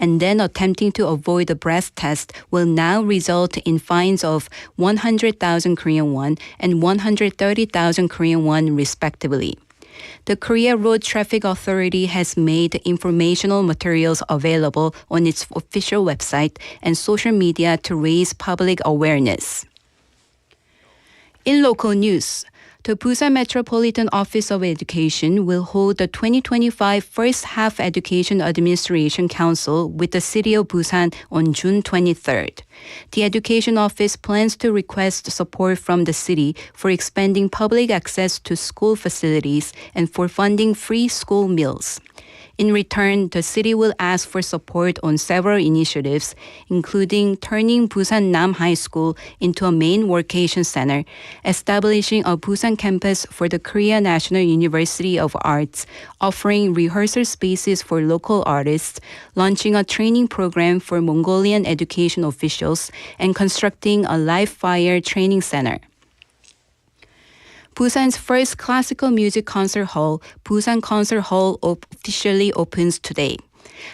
and then attempting to avoid the breath test will now result in fines of 100,000 Korean won and 130,000 Korean won respectively. The Korea Road Traffic Authority has made informational materials available on its official website and social media to raise public awareness. In local news, the Busan Metropolitan Office of Education will hold the 2025 First Half Education Administration Council with the City of Busan on June 23rd. The Education Office plans to request support from the city for expanding public access to school facilities and for funding free school meals. In return, the city will ask for support on several initiatives, including turning Busan-Nam High School into a main workation center, establishing a Busan campus for the Korea National University of Arts, offering rehearsal spaces for local artists, launching a training program for Mongolian education officials, and constructing a live fire training center. Busan's first classical music concert hall, Busan Concert Hall, officially opens today.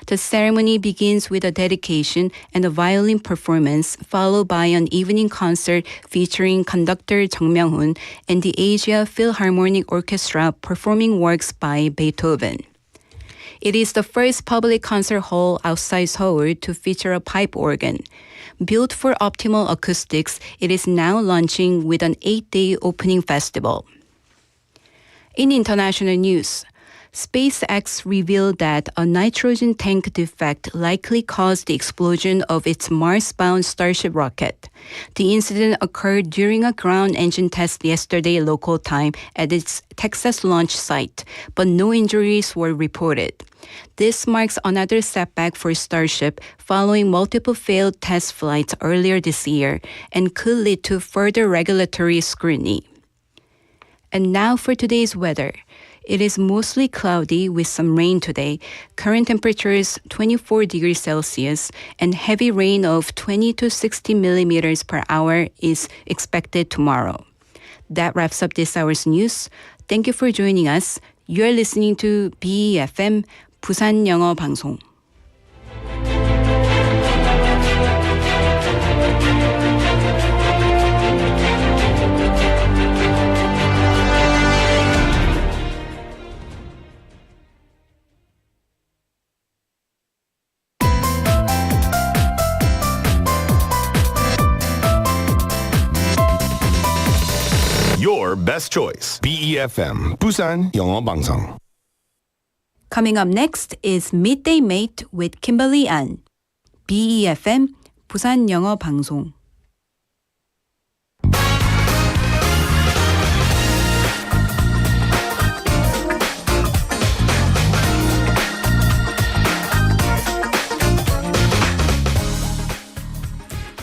The ceremony begins with a dedication and a violin performance, followed by an evening concert featuring conductor Jung Myung-hoon and the Asia Philharmonic Orchestra performing works by Beethoven. It is the first public concert hall outside Seoul to feature a pipe organ. Built for optimal acoustics, it is now launching with an 8-day opening festival. In international news, SpaceX revealed that a nitrogen tank defect likely caused the explosion of its Mars-bound Starship rocket. The incident occurred during a ground engine test yesterday local time at its Texas launch site, but no injuries were reported. This marks another setback for Starship following multiple failed test flights earlier this year and could lead to further regulatory scrutiny. And now for today's weather. It is mostly cloudy with some rain today. Current temperature is 24 degrees Celsius and heavy rain of 20 to 60 millimeters per hour is expected tomorrow. That wraps up this hour's news. Thank you for joining us. You're listening to BEFM, 부산영어방송. Your best choice. BEFM, 부산영어방송. Coming up next is Midday Mate with Kimberly An. BEFM, 부산영어방송.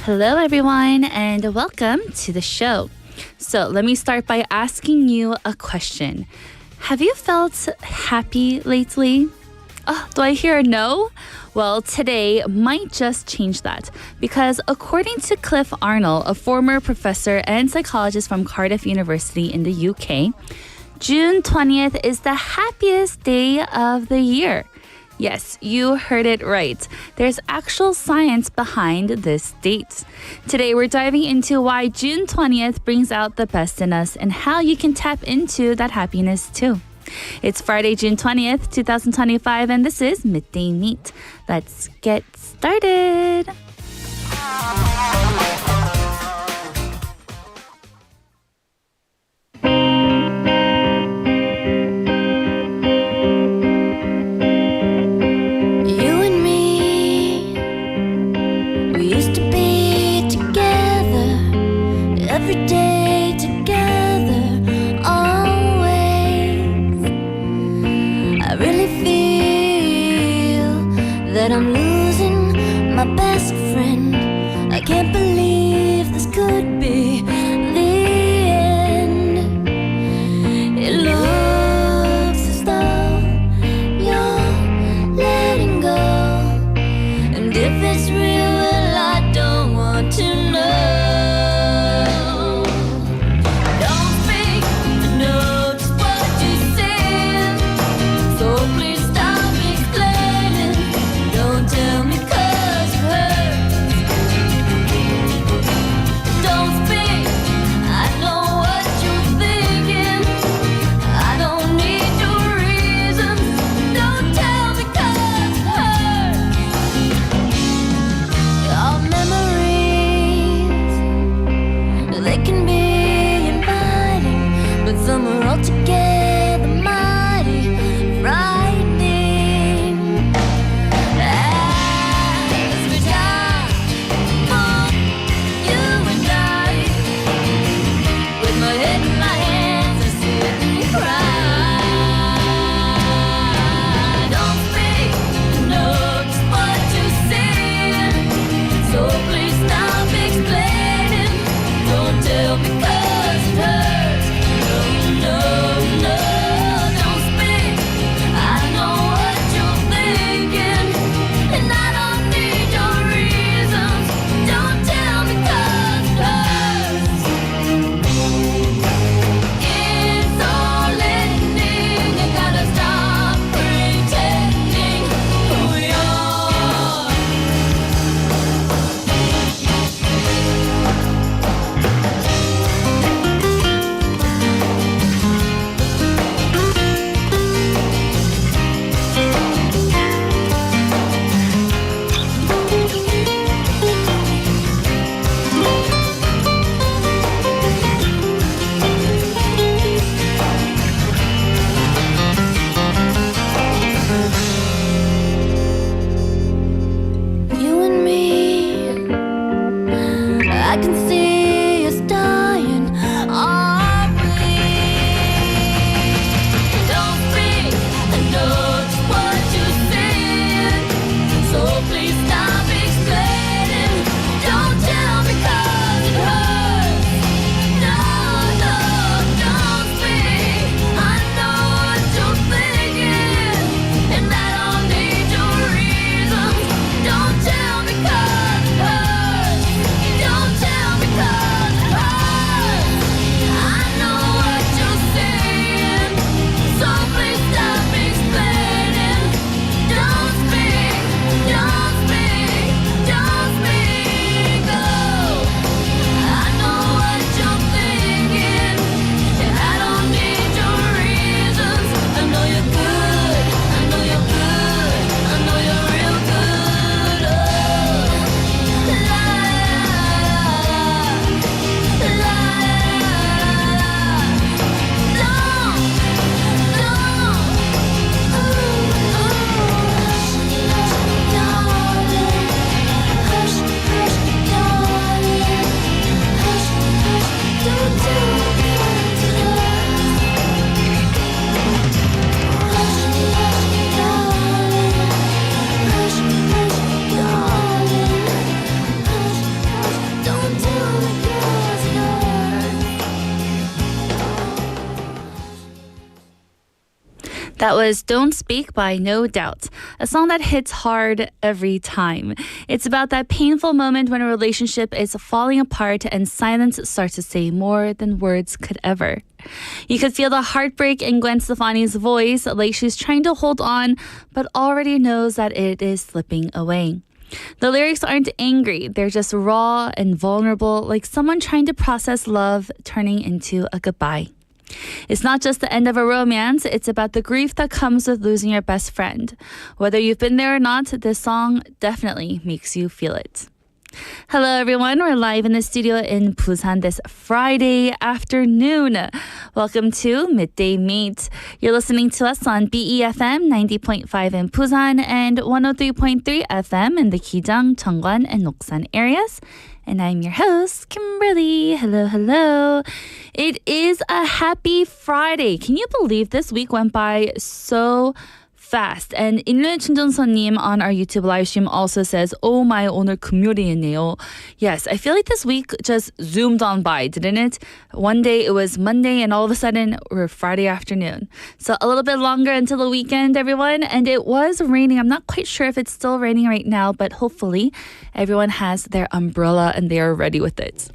Hello, everyone, and welcome to the show. So let me start by asking you a question. Have you felt happy lately? Oh, do I hear a no? Well, today might just change that because according to Cliff Arnold, a former professor and psychologist from Cardiff University in the UK, June 20th is the happiest day of the year. Yes, you heard it right. There's actual science behind this date. Today, we're diving into why June 20th brings out the best in us and how you can tap into that happiness too. It's Friday, June 20th, 2025, and this is Midday Mate. Let's get started. Every day together, always. I really feel that I'm losing my best friend. I can't believe this could be the end. It looks as though you're letting go, and if it's real, well, I don't want to know. Tell me I can see us dying. Are we? Don't speak, I know just what you're saying. So please stop explaining. Don't tell me 'cause it hurts. No, no, don't speak. I know what you're thinking, and I don't need your reasons. Don't tell me 'cause it hurts. Don't tell me 'cause it hurts. I know what you're saying, so please stop explaining. Don't speak, don't speak, don't speak. Oh, I know what you're thinking, and I don't need your reasons. I know you're good, I know you're good, I know you're real good. Oh, la la la la That was Don't Speak by No Doubt, a song that hits hard every time. It's about that painful moment when a relationship is falling apart and silence starts to say more than words could ever. You could feel the heartbreak in Gwen Stefani's voice, like she's trying to hold on, but already knows that it is slipping away. The lyrics aren't angry, they're just raw and vulnerable, like someone trying to process love turning into a goodbye. It's not just the end of a romance, it's about the grief that comes with losing your best friend. Whether you've been there or not, this song definitely makes you feel it. Hello everyone, we're live in the studio in Busan this Friday afternoon. Welcome to Midday Mate. You're listening to us on BEFM 90.5 in Busan and 103.3 FM in the Gyeongnam, Cheongwan, and Noksan areas. And I'm your host, Kimberly. Hello, hello. It is a happy Friday. Can you believe this week went by so fast? And 인류의 충전소님 on our YouTube live stream also says, oh my, 오늘 금요일이네요. Yes, I feel like this week just zoomed on by, didn't it? One day it was Monday and all of a sudden we're Friday afternoon. So a little bit longer until the weekend, everyone. And it was raining. I'm not quite sure if it's still raining right now, but hopefully everyone has their umbrella and they are ready with it.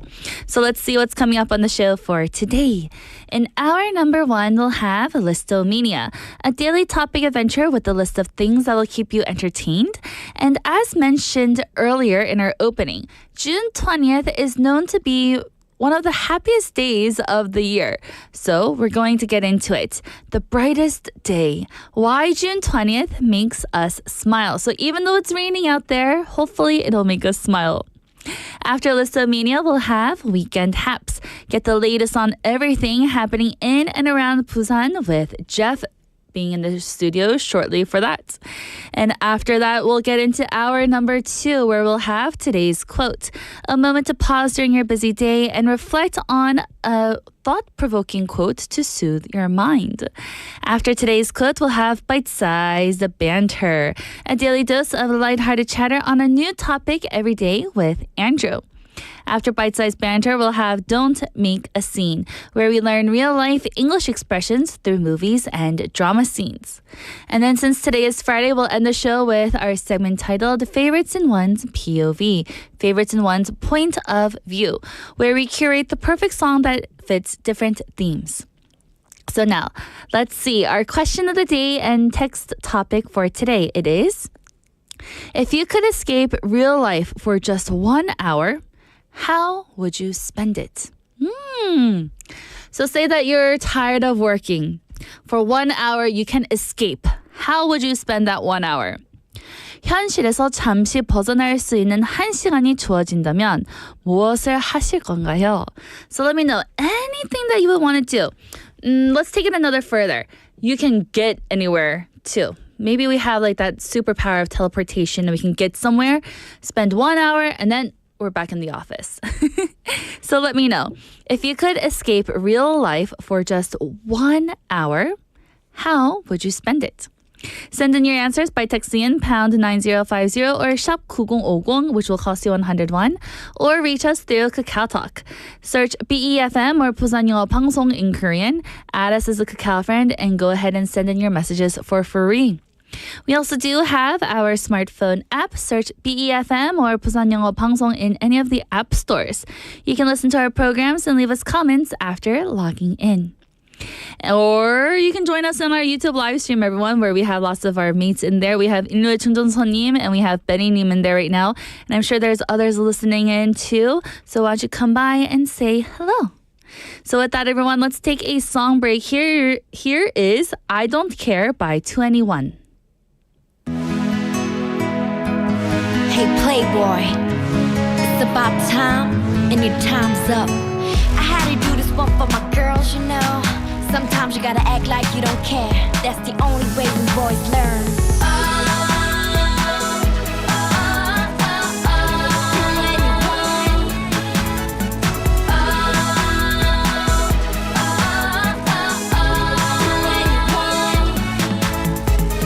So let's see what's coming up on the show for today. In hour number 1, we'll have Listomania, a daily topic adventure with a list of things that will keep you entertained. And as mentioned earlier in our opening, June 20th is known to be one of the happiest days of the year. So we're going to get into it. The brightest day. Why June 20th makes us smile. So even though it's raining out there, hopefully it'll make us smile. After Listomania, we'll have Weekend Haps. Get the latest on everything happening in and around Busan with Jeff being in the studio shortly for that. And after that, we'll get into hour number 2, where we'll have today's quote, a moment to pause during your busy day and reflect on a thought-provoking quote to soothe your mind. After today's quote, we'll have Byte-sized banter, a daily dose of lighthearted chatter on a new topic every day with Andrew. After Bite-sized banter, we'll have Don't Make a Scene, where we learn real-life English expressions through movies and drama scenes. And then since today is Friday, we'll end the show with our segment titled Favorites in One's POV, Favorites in One's Point of View, where we curate the perfect song that fits different themes. So now, let's see. Our question of the day and text topic for today, it is, if you could escape real life for just 1 hour, how would you spend it? So say that you're tired of working. For 1 hour, you can escape. How would you spend that 1 hour? 현실에서 잠시 벗어날 수 있는 1시간이 주어진다면 무엇을 하실 건가요? So let me know anything that you would want to do. Let's take it another further. You can get anywhere too. Maybe we have like that superpower of teleportation and we can get somewhere, spend 1 hour, and then we're back in the office. So let me know. If you could escape real life for just 1 hour, how would you spend it? Send in your answers by texting in pound 9050 or shop 9050, which will cost you 101, or reach us through KakaoTalk. Search BEFM or 부산영어방송 in Korean, add us as a Kakao friend, and go ahead and send in your messages for free. We also do have our smartphone app. Search BEFM or 부산영어방송 in any of the app stores. You can listen to our programs and leave us comments after logging in. Or you can join us on our YouTube live stream, everyone, where we have lots of our mates in there. We have Inue Chunjonson님 and we have Benny-님 in there right now. And I'm sure there's others listening in too. So why don't you come by and say hello? So with that, everyone, let's take a song break. Here is I Don't Care by 2NE1. Hey Playboy, it's about time and your time's up. I had to do this one for my girls, you know. Sometimes you gotta act like you don't care. That's the only way we boys learn.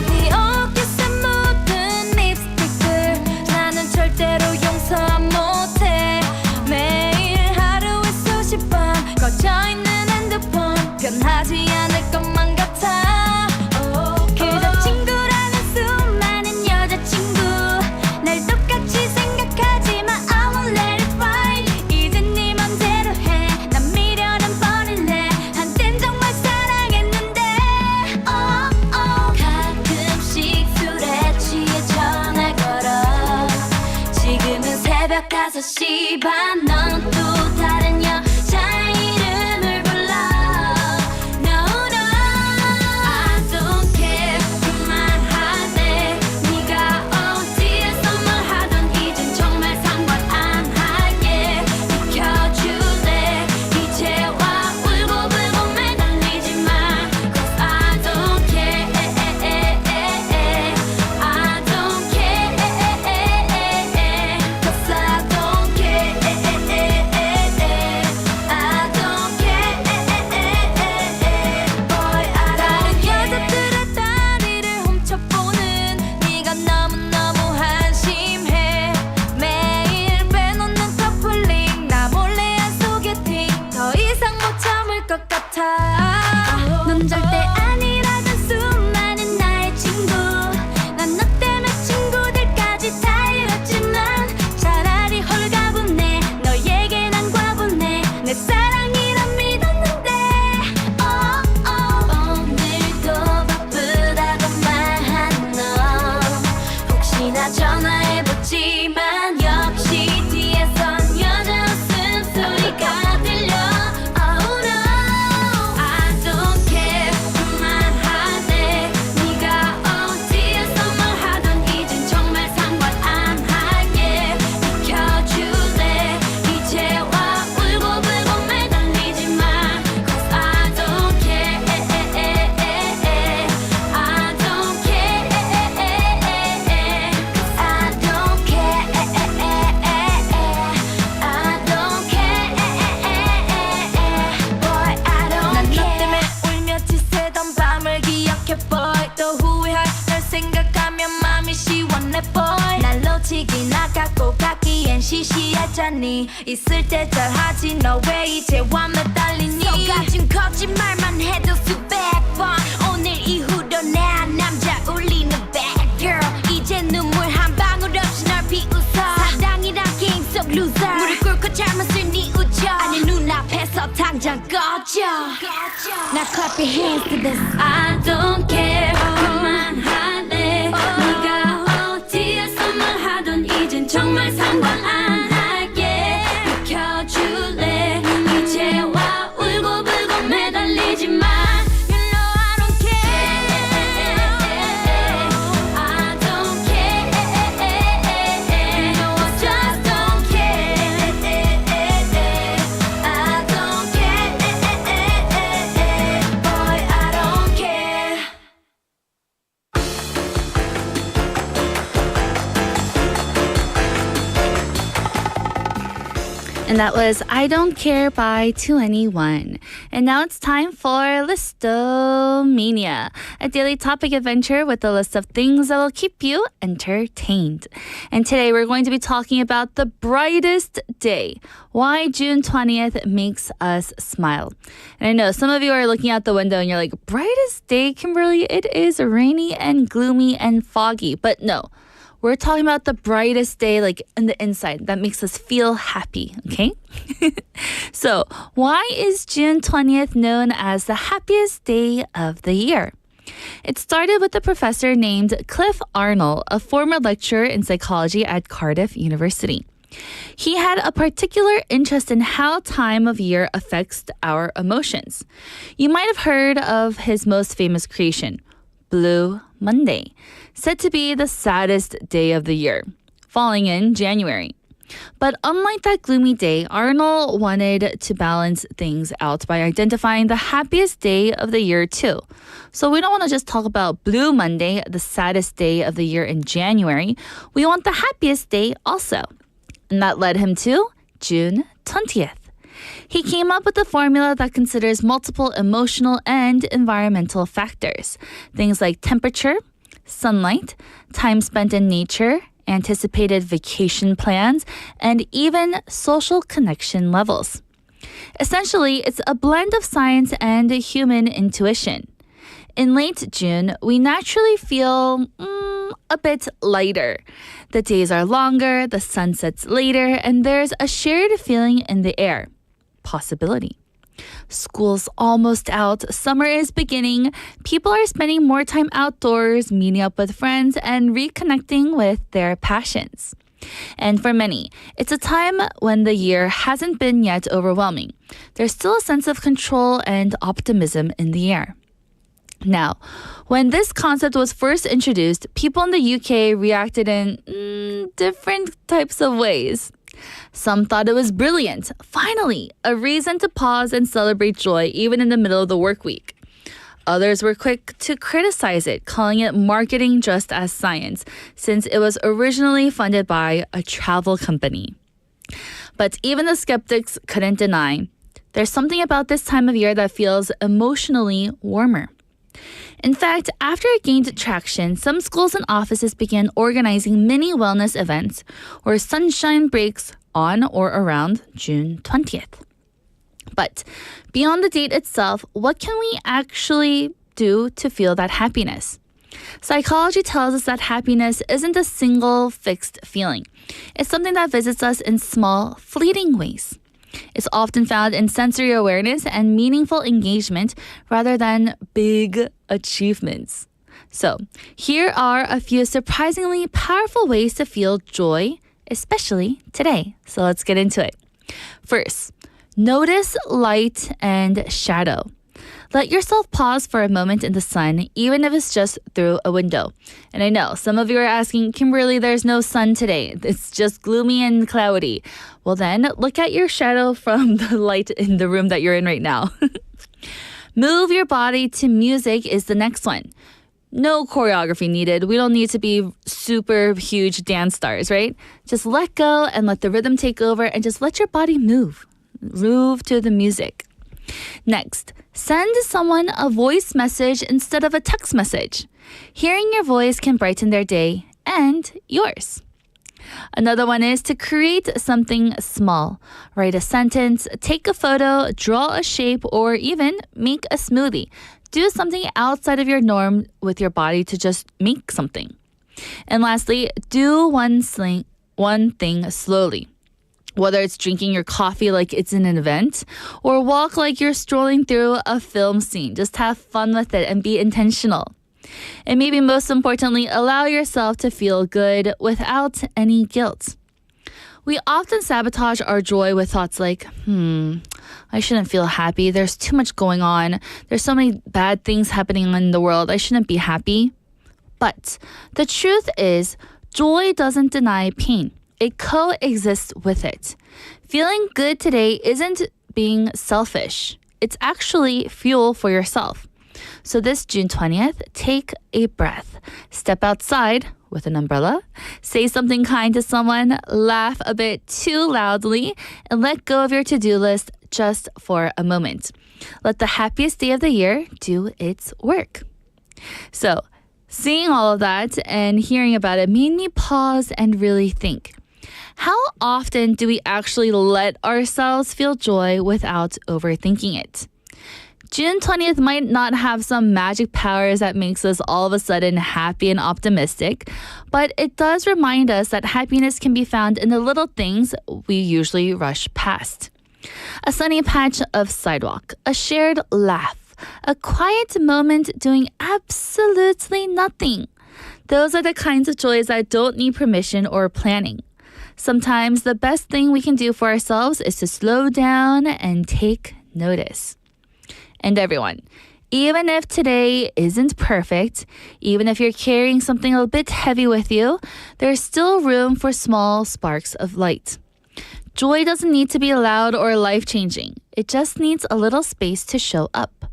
네 어깨에 묻은 립스틱들 나는 절대로 용서 못해. 매일 하루에 수십 번 꺼져있는 핸드폰 변하지 않을 것만 같아. 그저 친구라는 수많은 여자친구 날 똑같이 생각하지만 I won't let it fight. 이젠 네 맘대로 해. 난 미련은 버릴래. 한땐 정말 사랑했는데 가끔씩 술에 취해 전화 걸어. 지금은 새벽 5시 반. 넌 또 다른 여자 이름을 불러. No, no, I don't care. 그만하네. 네가 어디에서 뭘 하던 이젠 정말 상관 안 할게. 비켜줄래. 이제와 울고불고 매달리지 마. Cause I don't care. I don't care. Cause I don't care. I don't care. Boy, I don't care. 다른 여자들의 다리를 훔쳐보는 네가 너무너무 한심해. 매일 빼놓는 커플링 나 몰래 한 소개팅 더 이상 못 참을 것 같아. 넌 절대 아니라던 수많은 나의 친구. 난 너 때문에 친구들까지 다 잃었지만 차라리 홀가분해. 너에게 난 과분해. 내 사랑이란 믿었는데 오늘도 바쁘다고 말하는 너 혹시나 전화해보지만 역시 뒤에선 여자 웃음소리가 들려. Oh no, I don't care. 그만하네. 네가 어디에서 뭘 하던 이젠 정말 상관 안 할게. 비켜줄래. 이제와 울고불고 매달리지 마. Cause I don't care. I don't care. Cause I don't care. I don't care. Boy, I don't care. 난 너 때문에 울며 지새던 밤을 기억해 boy. 또 후회할 널 생각하면 맘이 시원해 boy. 날 놓치긴 아깝고 갖기엔 시시하잖니. 있을 때 잘하지 너 왜 이제와 매달리니. 속아준 거짓말만 해도 수백 번. 오늘 이후로 내 남자 울리는 bad girl. 이제 눈물 한 방울 없이 널 비웃어. 사랑이란 게임 속 loser. 무릎 꿇고 잘못을 뉘우쳐. 아니 눈앞에서 당장 꺼져. Now clap your hands to this. I don't care. 그만하네. 네가 어디에서 뭘 하던 이젠 정말 상관 안 할게. 비켜줄래. 이제와 울고불고 매달리지 마. You know I don't care. I don't care. No, I just don't care. I don't care. Boy, I don't care. And that was I Don't Care by To Anyone. And now it's time for Listomania, a daily topic adventure with a list of things that will keep you entertained. And today we're going to be talking about the brightest day, why June 20th makes us smile. And I know some of you are looking out the window and you're like, brightest day, Kimberly? It is rainy and gloomy and foggy. But no. We're talking about the brightest day, like in the inside, that makes us feel happy, okay? So, why is June 20th known as the happiest day of the year? It started with a professor named Cliff Arnold, a former lecturer in psychology at Cardiff University. He had a particular interest in how time of year affects our emotions. You might have heard of his most famous creation, Blue Monday, said to be the saddest day of the year, falling in January. But unlike that gloomy day, Arnold wanted to balance things out by identifying the happiest day of the year too. So we don't want to just talk about Blue Monday, the saddest day of the year in January. We want the happiest day also. And that led him to June 20th. He came up with a formula that considers multiple emotional and environmental factors. Things like temperature, sunlight, time spent in nature, anticipated vacation plans, and even social connection levels. Essentially, it's a blend of science and human intuition. In late June, we naturally feel a bit lighter. The days are longer, the sun sets later, and there's a shared feeling in the air. Possibility. School's almost out, summer is beginning, people are spending more time outdoors, meeting up with friends, and reconnecting with their passions. And for many, it's a time when the year hasn't been yet overwhelming. There's still a sense of control and optimism in the air. Now, when this concept was first introduced, people in the UK reacted in different types of ways. Some thought it was brilliant. Finally, a reason to pause and celebrate joy even in the middle of the work week. Others were quick to criticize it, calling it marketing just as science, since it was originally funded by a travel company. But even the skeptics couldn't deny, there's something about this time of year that feels emotionally warmer. In fact, after it gained traction, some schools and offices began organizing mini wellness events or sunshine breaks on or around June 20th. But beyond the date itself, what can we actually do to feel that happiness? Psychology tells us that happiness isn't a single fixed feeling. It's something that visits us in small, fleeting ways. It's often found in sensory awareness and meaningful engagement rather than big achievements. So, here are a few surprisingly powerful ways to feel joy, especially today. So let's get into it. First, notice light and shadow. Let yourself pause for a moment in the sun, even if it's just through a window. And I know some of you are asking, Kimberly, there's no sun today. It's just gloomy and cloudy. Well then, look at your shadow from the light in the room that you're in right now. Move your body to music is the next one. No choreography needed. We don't need to be super huge dance stars, right? Just let go and let the rhythm take over and just let your body move. Move to the music. Next, send someone a voice message instead of a text message. Hearing your voice can brighten their day and yours. Another one is to create something small. Write a sentence, take a photo, draw a shape, or even make a smoothie. Do something outside of your norm with your body to just make something. And lastly, do one thing slowly. Whether it's drinking your coffee like it's an event or walk like you're strolling through a film scene. Just have fun with it and be intentional. And maybe most importantly, allow yourself to feel good without any guilt. We often sabotage our joy with thoughts like, I shouldn't feel happy. There's too much going on. There's so many bad things happening in the world. I shouldn't be happy. But the truth is, joy doesn't deny pain. It coexists with it. Feeling good today isn't being selfish. It's actually fuel for yourself. So this June 20th, take a breath. Step outside with an umbrella, say something kind to someone, laugh a bit too loudly, and let go of your to-do list just for a moment. Let the happiest day of the year do its work. So, seeing all of that and hearing about it made me pause and really think. How often do we actually let ourselves feel joy without overthinking it? June 20th might not have some magic powers that makes us all of a sudden happy and optimistic, but it does remind us that happiness can be found in the little things we usually rush past. A sunny patch of sidewalk, a shared laugh, a quiet moment doing absolutely nothing. Those are the kinds of joys that don't need permission or planning. Sometimes the best thing we can do for ourselves is to slow down and take notice. And everyone, even if today isn't perfect, even if you're carrying something a bit heavy with you, there's still room for small sparks of light. Joy doesn't need to be loud or life-changing. It just needs a little space to show up.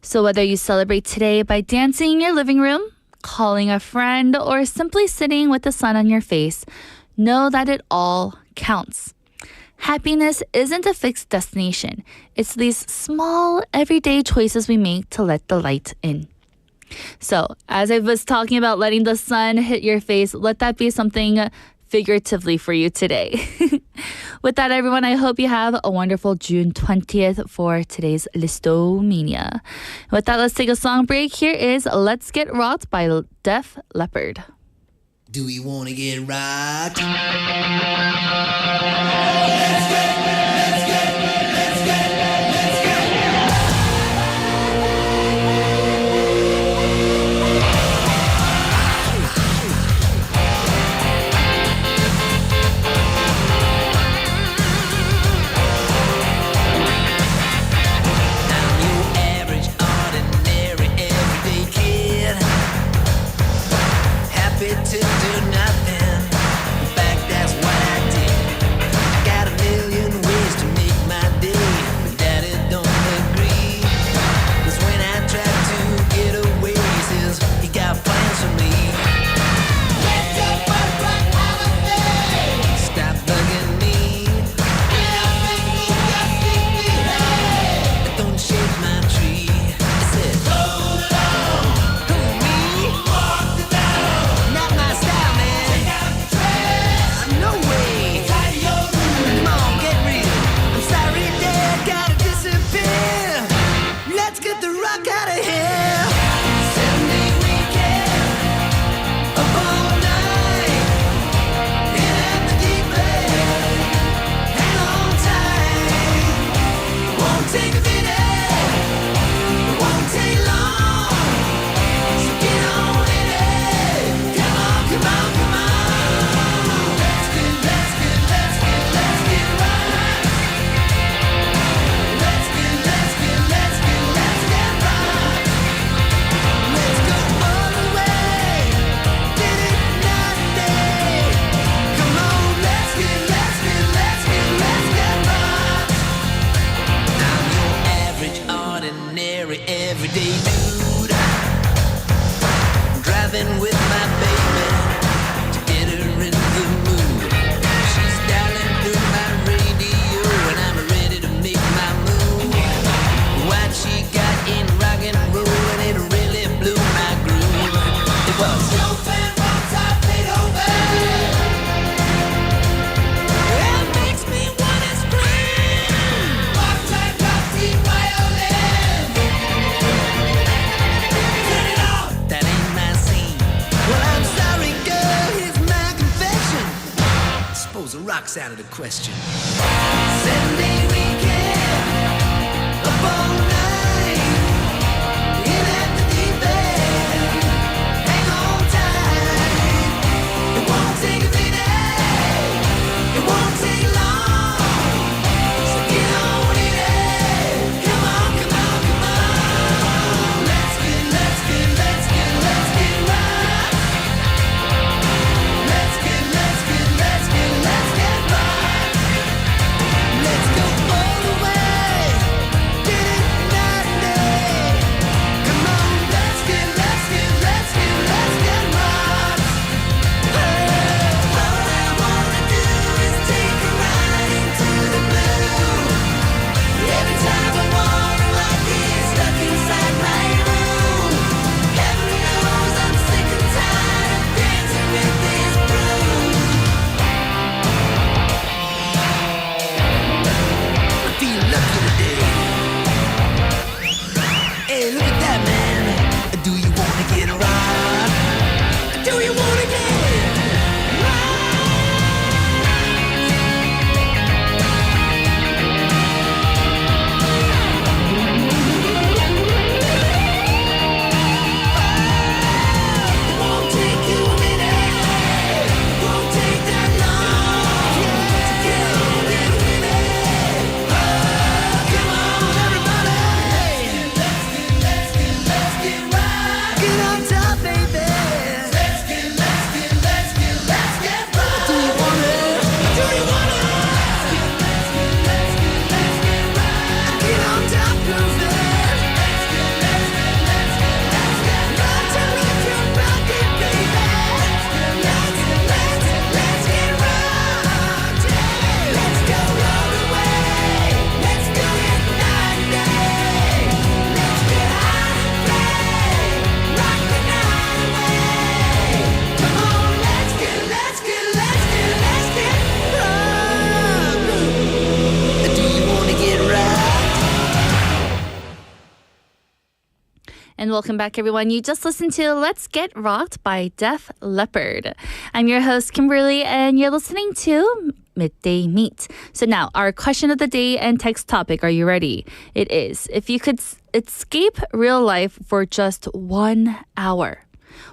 So whether you celebrate today by dancing in your living room, calling a friend, or simply sitting with the sun on your face, know that it all counts. Happiness isn't a fixed destination. It's these small, everyday choices we make to let the light in. So, as I was talking about letting the sun hit your face, let that be something figuratively for you today. With that, everyone, I hope you have a wonderful June 20th for today's Listomania. With that, let's take a song break. Here is Let's Get Rocked by Def Leppard. Do we want to get rocked? To do nothing. In fact, that's what I did. I got a million ways to make my day, but Daddy don't agree. 'Cause when I try to get away, he says he got plans for me. Let's go for a run, holiday. Stop bugging me. Don't shake my tree. He said, roll it on. Who, me? Walk the down. Not my style, man. Take out the trash. No way. Tie your boots. Come on, get real. I'm sorry, Dad, gotta disappear. Let's get the rock out of here. Sunday weekend, up all night. In at the deep end. Hang on tight. Won't take a minute. Won't take long. So get on in it. Come on, come on, come on. Let's get right. Let's get right. Let's go all the way. Get it night and day. Come on, let's get right. I'm your average, ordinary, everyday dude. Driving with my baby to get her in the mood. She's dialing through my radio and I'm ready to make my move. What she got in rock and roll and it really blew my groove. It was Chopin, Mozart, Beethoven. It makes me wanna scream. Mozart, Rossi, violin. Turn it off. That ain't my scene. Well, I'm sorry, girl. Here's my confession. Suppose the rock's out of the question. Sunday weekend, up all night. In at the deep end. Hang on tight. It won't take a minute. It won't take long. So get on in it. Come on, come on, come on. Let's get right. Let's get right. And welcome back, everyone. You just listened to Let's Get Rocked by Def Leppard. I'm your host, Kimberly, and you're listening to Midday Mate. So now, our question of the day and text topic. Are you ready? It is, if you could escape real life for just 1 hour,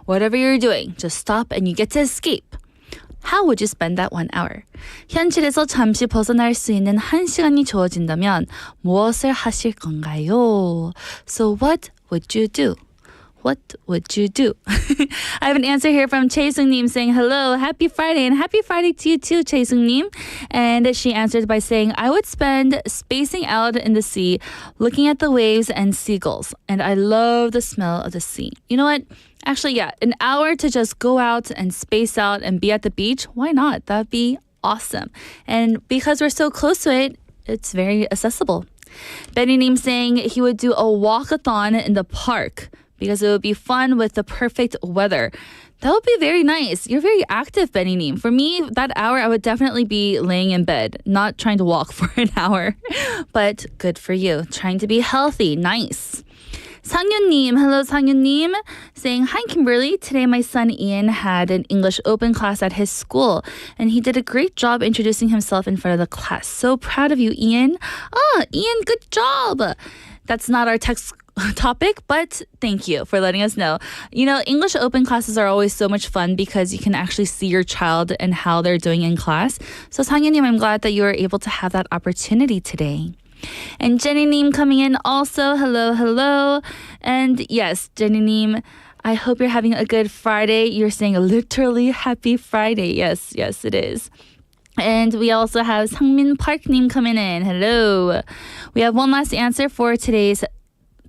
whatever you're doing, just stop and you get to escape. How would you spend that 1 hour? 현실에서 잠시 벗어날 수 있는 1시간이 주어진다면 무엇을 하실 건가요? So what would you do? What would you do? I have an answer here from Chae Sung-nim saying, hello, happy Friday, and happy Friday to you too, Chae Sung-nim. And she answered by saying, I would spend spacing out in the sea, looking at the waves and seagulls. And I love the smell of the sea. You know what? Actually, yeah, an hour to just go out and space out and be at the beach. Why not? That'd be awesome. And because we're so close to it, it's very accessible. Benny Neem saying he would do a walkathon in the park because it would be fun with the perfect weather. That would be very nice. You're very active, Benny Neem. For me, that hour, I would definitely be laying in bed, not trying to walk for an hour. But good for you. Trying to be healthy. Nice. Sangyun-nim, hello Sangyun-nim, saying, hi Kimberly, today my son Ian had an English open class at his school and he did a great job introducing himself in front of the class. So proud of you, Ian. Ian, good job. That's not our text topic, but thank you for letting us know. You know, English open classes are always so much fun because you can actually see your child and how they're doing in class. So Sangyun-nim, I'm glad that you were able to have that opportunity today. And Jenny Neem coming in also. Hello, hello. And yes, Jenny Neem, I hope you're having a good Friday. You're saying literally happy Friday. Yes, yes, it is. And we also have Sangmin Park Neem coming in. Hello. We have one last answer for today's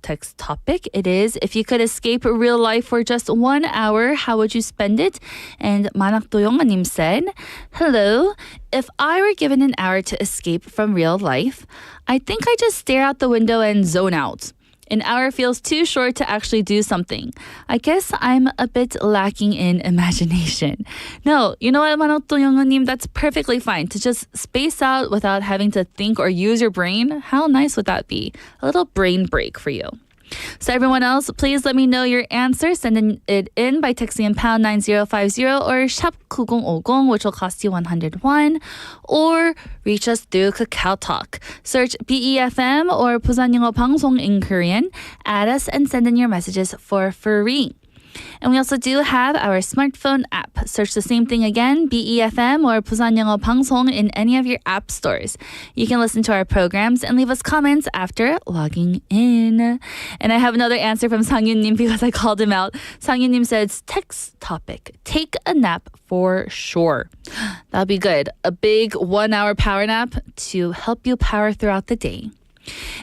text topic. It is, if you could escape real life for just 1 hour, how would you spend it? And Manak Doyonganim said, hello, if I were given an hour to escape from real life, I think I just stare out the window and zone out. An hour feels too short to actually do something. I guess I'm a bit lacking in imagination. No, you know what, Manak Doyonganim, that's perfectly fine to just space out without having to think or use your brain. How nice would that be? A little brain break for you. So everyone else, please let me know your answer. Send it in by texting in pound 9050 or 샵 9050, which will cost you 101. Or reach us through Kakao Talk. Search BEFM or 부산영어방송 in Korean. Add us and send in your messages for free. And we also do have our smartphone app. Search the same thing again, BEFM or 부산영어방송 in any of your app stores. You can listen to our programs and leave us comments after logging in. And I have another answer from Sangyun-nim because I called him out. Sangyun-nim says, text topic, take a nap for sure. That'll be good. A big 1 hour power nap to help you power throughout the day.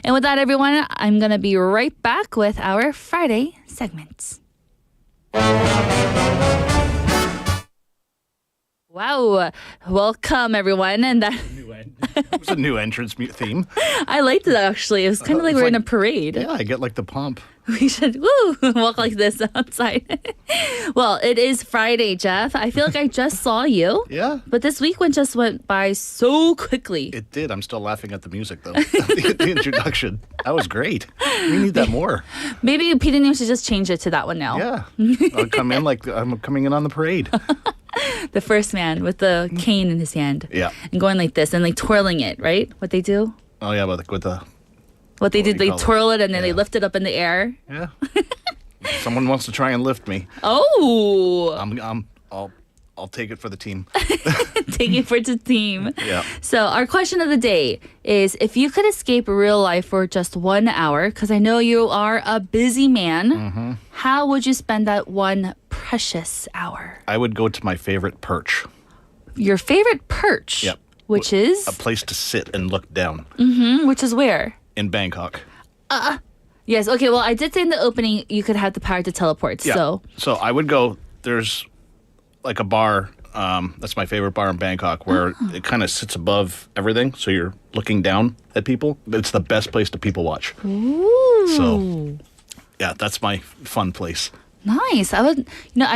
And with that, everyone, I'm going to be right back with our Friday segments. Wow. Welcome, everyone. And that It was a new entrance theme. I liked it, actually. It was kind of like we're in a parade. Yeah, I get like the pump. We should walk like this outside. Well, it is Friday, Jeff. I feel like I just saw you. Yeah. But this week just went by so quickly. It did. I'm still laughing at the music, though. the introduction. That was great. We need that more. Maybe Peter News should just change it to that one now. Yeah. I'll come in like I'm coming in on the parade. The first man with the cane in his hand. Yeah. And going like this and like twirling it, right? What they do? Oh, yeah, with the... What they do, do you they call it? twirl it and then they Yeah. lift it up in the air. Yeah. Someone wants to try and lift me. Oh, I'll take it for the team. take it for the team. Yeah. So our question of the day is, if you could escape real life for just 1 hour, because I know you are a busy man, how would you spend that one precious hour? I would go to my favorite perch. Your favorite perch? Yep. Which is? A place to sit and look down Which is where? in Bangkok. Yes. Okay. Well, I did say in the opening you could have the power to teleport. Yeah. So I would go, there's like a bar, that's my favorite bar in Bangkok, where it kind of sits above everything, so you're looking down at people. It's the best place to people watch. Ooh. So, yeah, that's my fun place. Nice. I've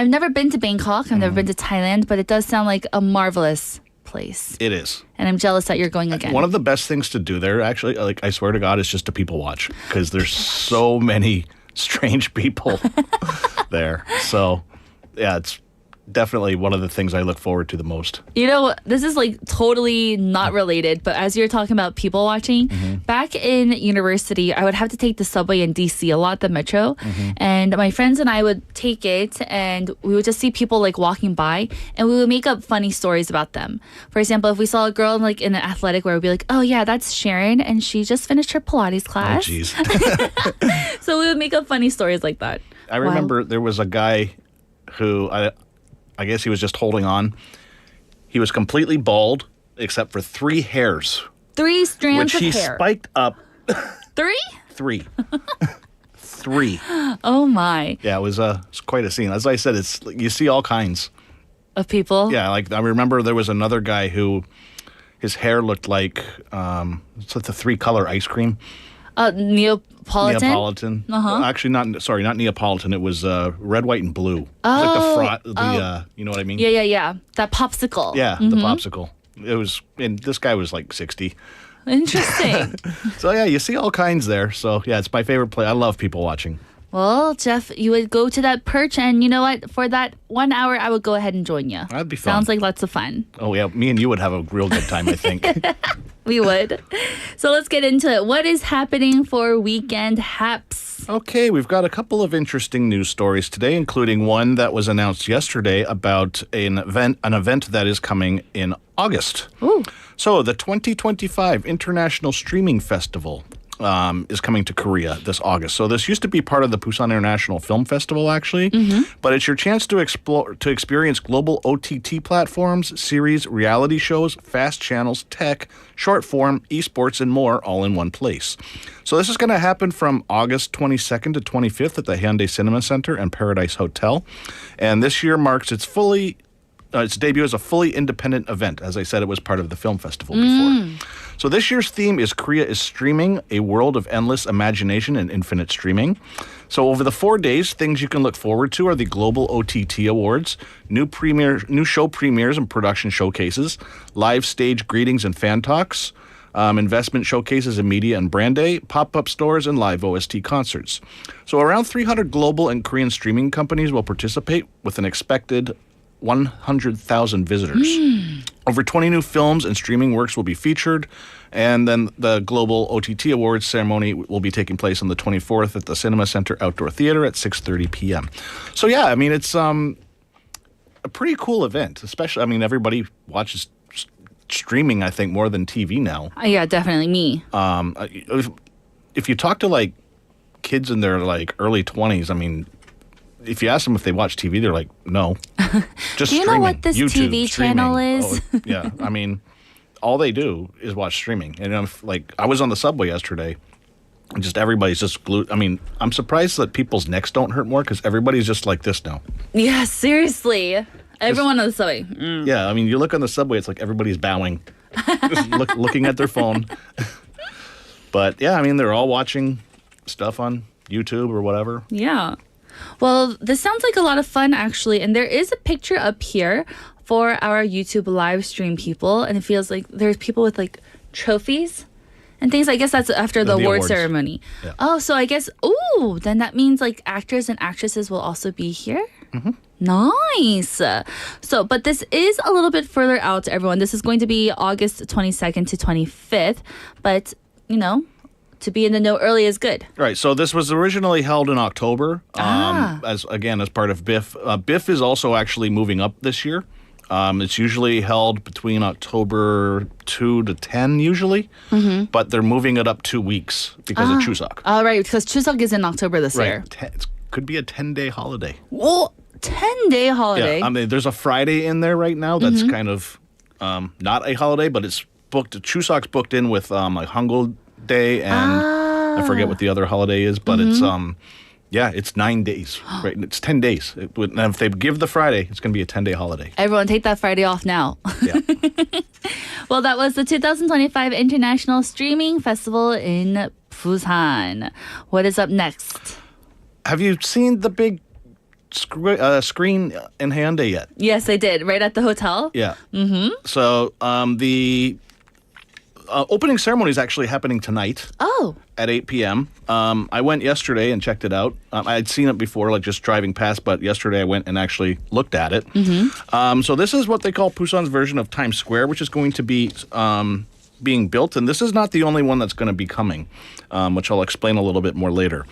never been to Bangkok. I've never been to Thailand, but it does sound like a marvelous place. It is. And I'm jealous that you're going again. One of the best things to do there, actually, like I swear to God, is just to people watch, because there's so many strange people there. So, yeah, it's definitely one of the things I look forward to the most. You know, this is like totally not related, but as you're talking about people watching, back in university, I would have to take the subway in DC a lot, the metro, and my friends and I would take it, and we would just see people like walking by, and we would make up funny stories about them. For example, if we saw a girl like in an athletic wear, we'd be like, "Oh yeah, that's Sharon, and she just finished her Pilates Oh, class." jeez. So we would make up funny stories like that. I remember there was a guy who I guess he was just holding on. He was completely bald except for 3 hairs, 3 strands which he of hair. spiked up 3? 3. 3. Oh my. Yeah, it was quite a scene. As I said, you see all kinds. Of people? Yeah, like I remember there was another guy who his hair looked like it's like the 3-color ice cream. Neapolitan? Neapolitan. Actually, not Neapolitan. It was red, white, and blue. Oh, like you know what I mean? Yeah. That popsicle. Yeah, the popsicle. It was, and this guy was like 60. Interesting. So yeah, you see all kinds there. So yeah, it's my favorite play. I love people watching. Well, Jeff, you would go to that perch, and you know what? For that 1 hour, I would go ahead and join you. That'd be fun. Sounds like lots of fun. Oh yeah, me and you would have a real good time, I think. We would. So let's get into it. What is happening for Weekend Haps? Okay, we've got a couple of interesting news stories today, including one that was announced yesterday about an event that is coming in August. Ooh. So the 2025 International Streaming Festival is coming to Korea this August. So this used to be part of the Busan International Film Festival, actually, but it's your chance to experience global OTT platforms, series, reality shows, fast channels, tech, short form, esports, and more, all in one place. So this is going to happen from August 22nd to 25th at the Hyundai Cinema Center and Paradise Hotel, and this year marks its debut as a fully independent event. As I said, it was part of the film festival before. So this year's theme is Korea is Streaming, a world of endless imagination and infinite streaming. So over the 4 days, things you can look forward to are the Global OTT Awards, new show premieres and production showcases, live stage greetings and fan talks, investment showcases in media and brand day, pop-up stores, and live OST concerts. So around 300 global and Korean streaming companies will participate with an expected 100,000 visitors. Over 20 new films and streaming works will be featured, and then the Global OTT Awards ceremony will be taking place on the 24th at the Cinema Center Outdoor Theater at 6:30 p.m. So yeah, I mean, it's a pretty cool event, especially, I mean, everybody watches streaming, I think, more than TV now. Yeah, definitely me. If you talk to like kids in their like early 20s, I mean, if you ask them if they watch TV, they're like, no. Just Do you streaming. know what this YouTube, TV streaming. channel is? Oh, yeah, I mean, all they do is watch streaming. And I was on the subway yesterday, and just everybody's just glued. I mean, I'm surprised that people's necks don't hurt more because everybody's just like this now. Yeah, seriously. Everyone on the subway. Yeah, I mean, you look on the subway, it's like everybody's bowing, just looking at their phone. But yeah, I mean, they're all watching stuff on YouTube or whatever. Yeah. Well, this sounds like a lot of fun, actually. And there is a picture up here for our YouTube live stream people. And it feels like there's people with like trophies and things. I guess that's after the award awards. ceremony. Yeah. Oh, so I guess, then that means like actors and actresses will also be here? Nice. So, but this is a little bit further out, everyone. This is going to be August 22nd to 25th. But, you know, to be in the know early is good. Right. So this was originally held in October, as part of BIF. BIF is also actually moving up this year. It's usually held between October 2 to 10 usually, but they're moving it up 2 weeks because of Chuseok. All right, because Chuseok is in October this year. It could be a 10-day holiday. Whoa, 10-day holiday. Yeah, I mean, there's a Friday in there right now that's kind of not a holiday, but it's booked. Chuseok's booked in with like Hangul Day, and I forget what the other holiday is, but it's it's 9 days, right? It's 10 days. And if they give the Friday, it's going to be a 10-day holiday. Everyone take that Friday off now. Yeah. Well, that was the 2025 International Streaming Festival in Busan. What is up next? Have you seen the big screen in Hyundai yet? Yes, I did. Right at the hotel? Yeah. So opening ceremony is actually happening tonight. Oh. At 8 p.m. I went yesterday and checked it out. I'd seen it before, like just driving past, but yesterday I went and actually looked at it. So this is what they call Busan's version of Times Square, which is going to be being built, and this is not the only one that's going to be coming, which I'll explain a little bit more later.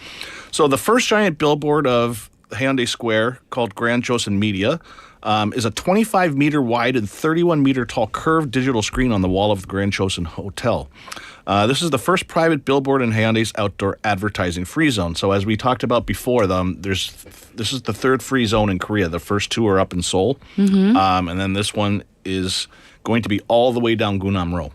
So the first giant billboard of Hyundai Square, called Grand Joseon Media, is a 25-meter wide and 31-meter tall curved digital screen on the wall of the Grand Joseon Hotel. This is the first private billboard in Hyundai's outdoor advertising free zone. So as we talked about before, this is the third free zone in Korea. The first two are up in Seoul, and then this one is going to be all the way down Gyeongnam Road.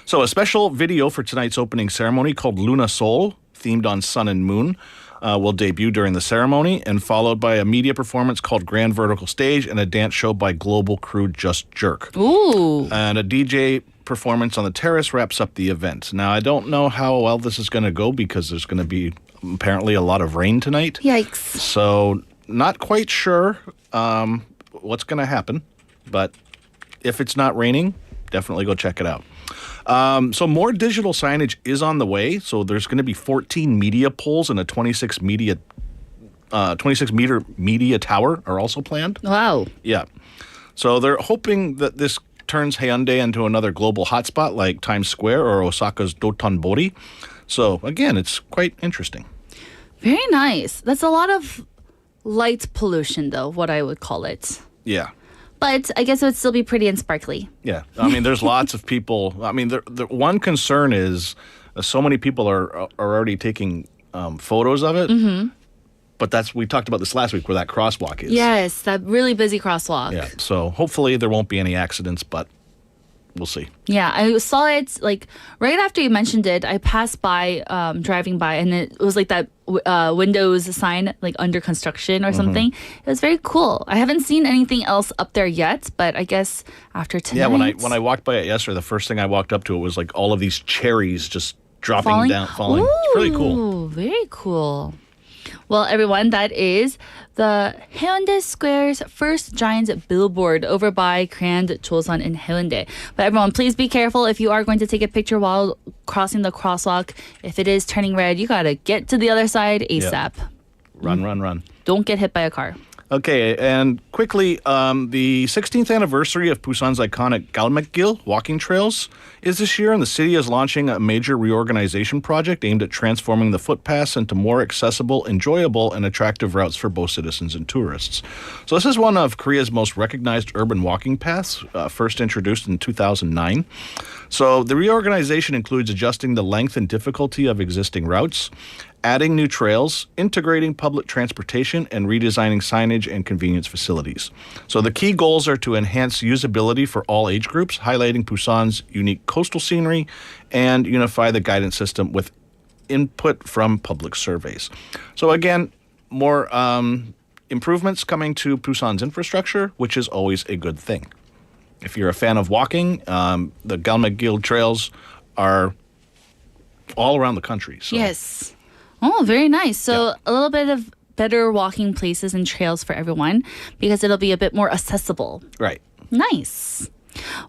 So a special video for tonight's opening ceremony called Luna Seoul, themed on sun and moon, will debut during the ceremony, and followed by a media performance called Grand Vertical Stage and a dance show by global crew Just Jerk. Ooh. And a DJ performance on the terrace wraps up the event. Now, I don't know how well this is going to go because there's going to be apparently a lot of rain tonight. Yikes. So not quite sure what's going to happen, but if it's not raining, definitely go check it out. So more digital signage is on the way. So there's going to be 14 media poles and a 26-meter media tower are also planned. Wow. Yeah. So they're hoping that this turns Hyundai into another global hotspot like Times Square or Osaka's Dotonbori. So again, it's quite interesting. Very nice. That's a lot of light pollution, though, what I would call it. Yeah. But I guess it would still be pretty and sparkly. Yeah. I mean, there's lots of people. I mean, the one concern is so many people are already taking photos of it. Mm-hmm. But we talked about this last week where that crosswalk is. Yes, that really busy crosswalk. Yeah. So hopefully there won't be any accidents, but we'll see. Yeah, I saw it like right after you mentioned it. I passed by, driving by, and it was like that Windows sign, like under construction or something. It was very cool. I haven't seen anything else up there yet, but I guess after tonight. Yeah, when I walked by it yesterday, the first thing I walked up to it was like all of these cherries just dropping down, falling. Ooh, it's really cool. Very cool. Well, everyone, that is the Hyundai Square's first giant billboard over by Grand Joseon in Hyundai. But everyone, please be careful if you are going to take a picture while crossing the crosswalk. If it is turning red, you gotta get to the other side ASAP. Run. Don't get hit by a car. Okay, and quickly, the 16th anniversary of Busan's iconic Galmekgil walking trails is this year, and the city is launching a major reorganization project aimed at transforming the footpaths into more accessible, enjoyable, and attractive routes for both citizens and tourists. So this is one of Korea's most recognized urban walking paths, first introduced in 2009. So the reorganization includes adjusting the length and difficulty of existing routes, adding new trails, integrating public transportation, and redesigning signage and convenience facilities. So the key goals are to enhance usability for all age groups, highlighting Busan's unique coastal scenery, and unify the guidance system with input from public surveys. So again, more improvements coming to Busan's infrastructure, which is always a good thing. If you're a fan of walking, the Galmekgil trails are all around the country. So. Yes. Oh, very nice. So a little bit of better walking places and trails for everyone because it'll be a bit more accessible. Right. Nice.